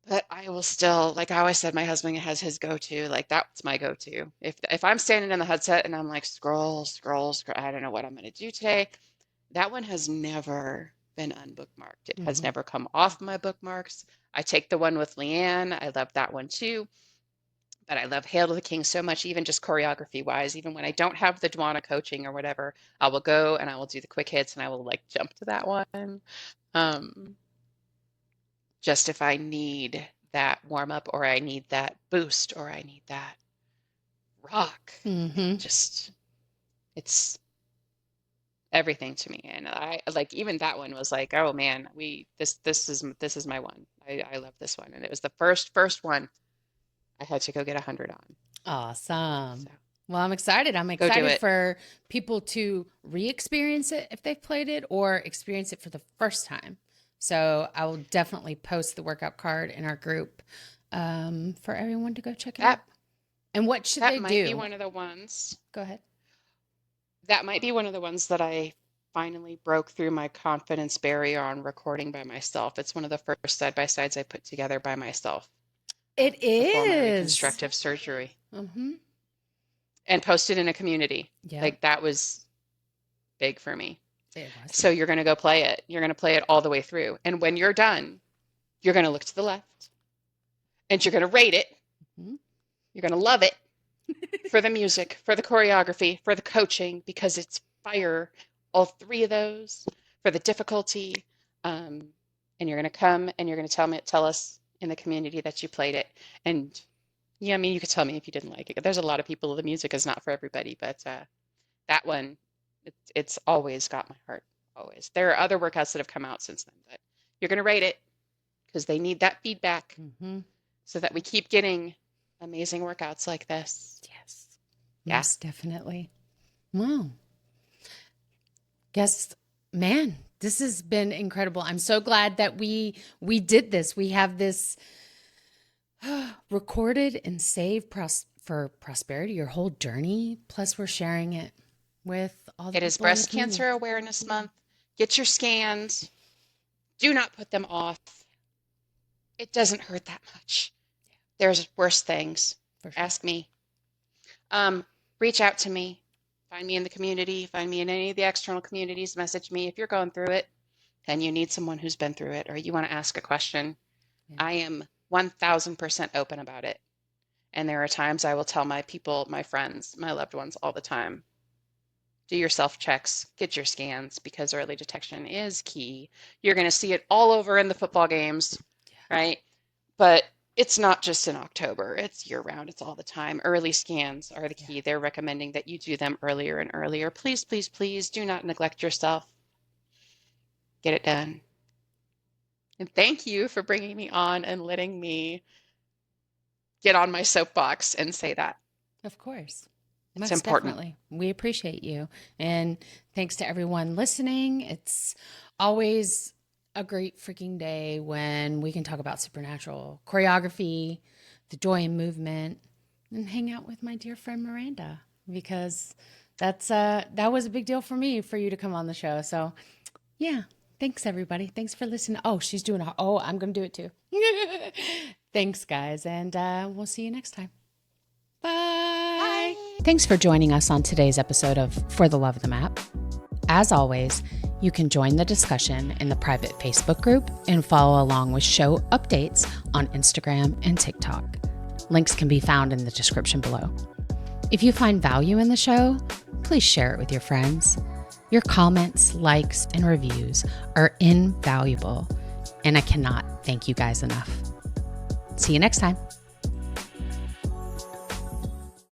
but I will still, like I always said, my husband has his go-to. Like that's my go-to. If I'm standing in the headset and I'm like scroll, I don't know what I'm going to do today. That one has never been unbookmarked. It has never come off my bookmarks. I take the one with Leanne. I love that one too. But I love Hail to the King so much, even just choreography wise. Even when I don't have the Duana coaching or whatever, I will go and I will do the quick hits and I will like jump to that one. Just if I need that warm up or I need that boost or I need that rock. Just, it's everything to me. And I like, even that one was like, oh man, this is my one. I love this one. And it was the first one I had to go get 100 on. Awesome. So. Well, I'm excited. I'm excited for people to re-experience it if they've played it or experience it for the first time. So I will definitely post the workout card in our group for everyone to go check it out. And what should they do? That might be one of the ones. Go ahead. That might be one of the ones that I finally broke through my confidence barrier on recording by myself. It's one of the first side-by-sides I put together by myself. It is. Before my reconstructive surgery. Mm-hmm. And posted in a community. Yeah. Like, that was big for me. So you're going to go play it. You're going to play it all the way through. And when you're done, you're going to look to the left and you're going to rate it. Mm-hmm. You're going to love it for the music, for the choreography, for the coaching, because it's fire, all three of those, for the difficulty. And you're going to come and you're going to tell us in the community that you played it. And yeah, I mean, you could tell me if you didn't like it. There's a lot of people, the music is not for everybody, but that one, it's always got my heart, always. There are other workouts that have come out since then, but you're going to rate it because they need that feedback so that we keep getting amazing workouts like this. Yes. Yeah. Yes, definitely. Wow. Guess, man, this has been incredible. I'm so glad that we did this. We have this recorded and saved for prosperity, your whole journey. Plus, we're sharing it with all the people. It is Breast Cancer Awareness Month. Get your scans. Do not put them off. It doesn't hurt that much. There's worse things. Sure. Ask me. Reach out to me. Find me in the community. Find me in any of the external communities. Message me if you're going through it and you need someone who's been through it or you want to ask a question. Yeah. I am 1,000% open about it. And there are times I will tell my people, my friends, my loved ones all the time, do your self-checks, get your scans, because early detection is key. You're going to see it all over in the football games, right? But it's not just in October. It's year-round. It's all the time. Early scans are the key. They're recommending that you do them earlier and earlier. Please, please, please do not neglect yourself. Get it done. And thank you for bringing me on and letting me get on my soapbox and say that. Of course. It's important. Definitely. We appreciate you. And thanks to everyone listening. It's always a great freaking day when we can talk about supernatural choreography, the joy in movement, and hang out with my dear friend Miranda, because that was a big deal for me for you to come on the show. So yeah, thanks everybody. Thanks for listening. Oh, she's doing I'm going to do it too. Thanks guys. And we'll see you next time. Bye. Thanks for joining us on today's episode of For the Love of the Map. As always, you can join the discussion in the private Facebook group and follow along with show updates on Instagram and TikTok. Links can be found in the description below. If you find value in the show, please share it with your friends. Your comments, likes, and reviews are invaluable, and I cannot thank you guys enough. See you next time.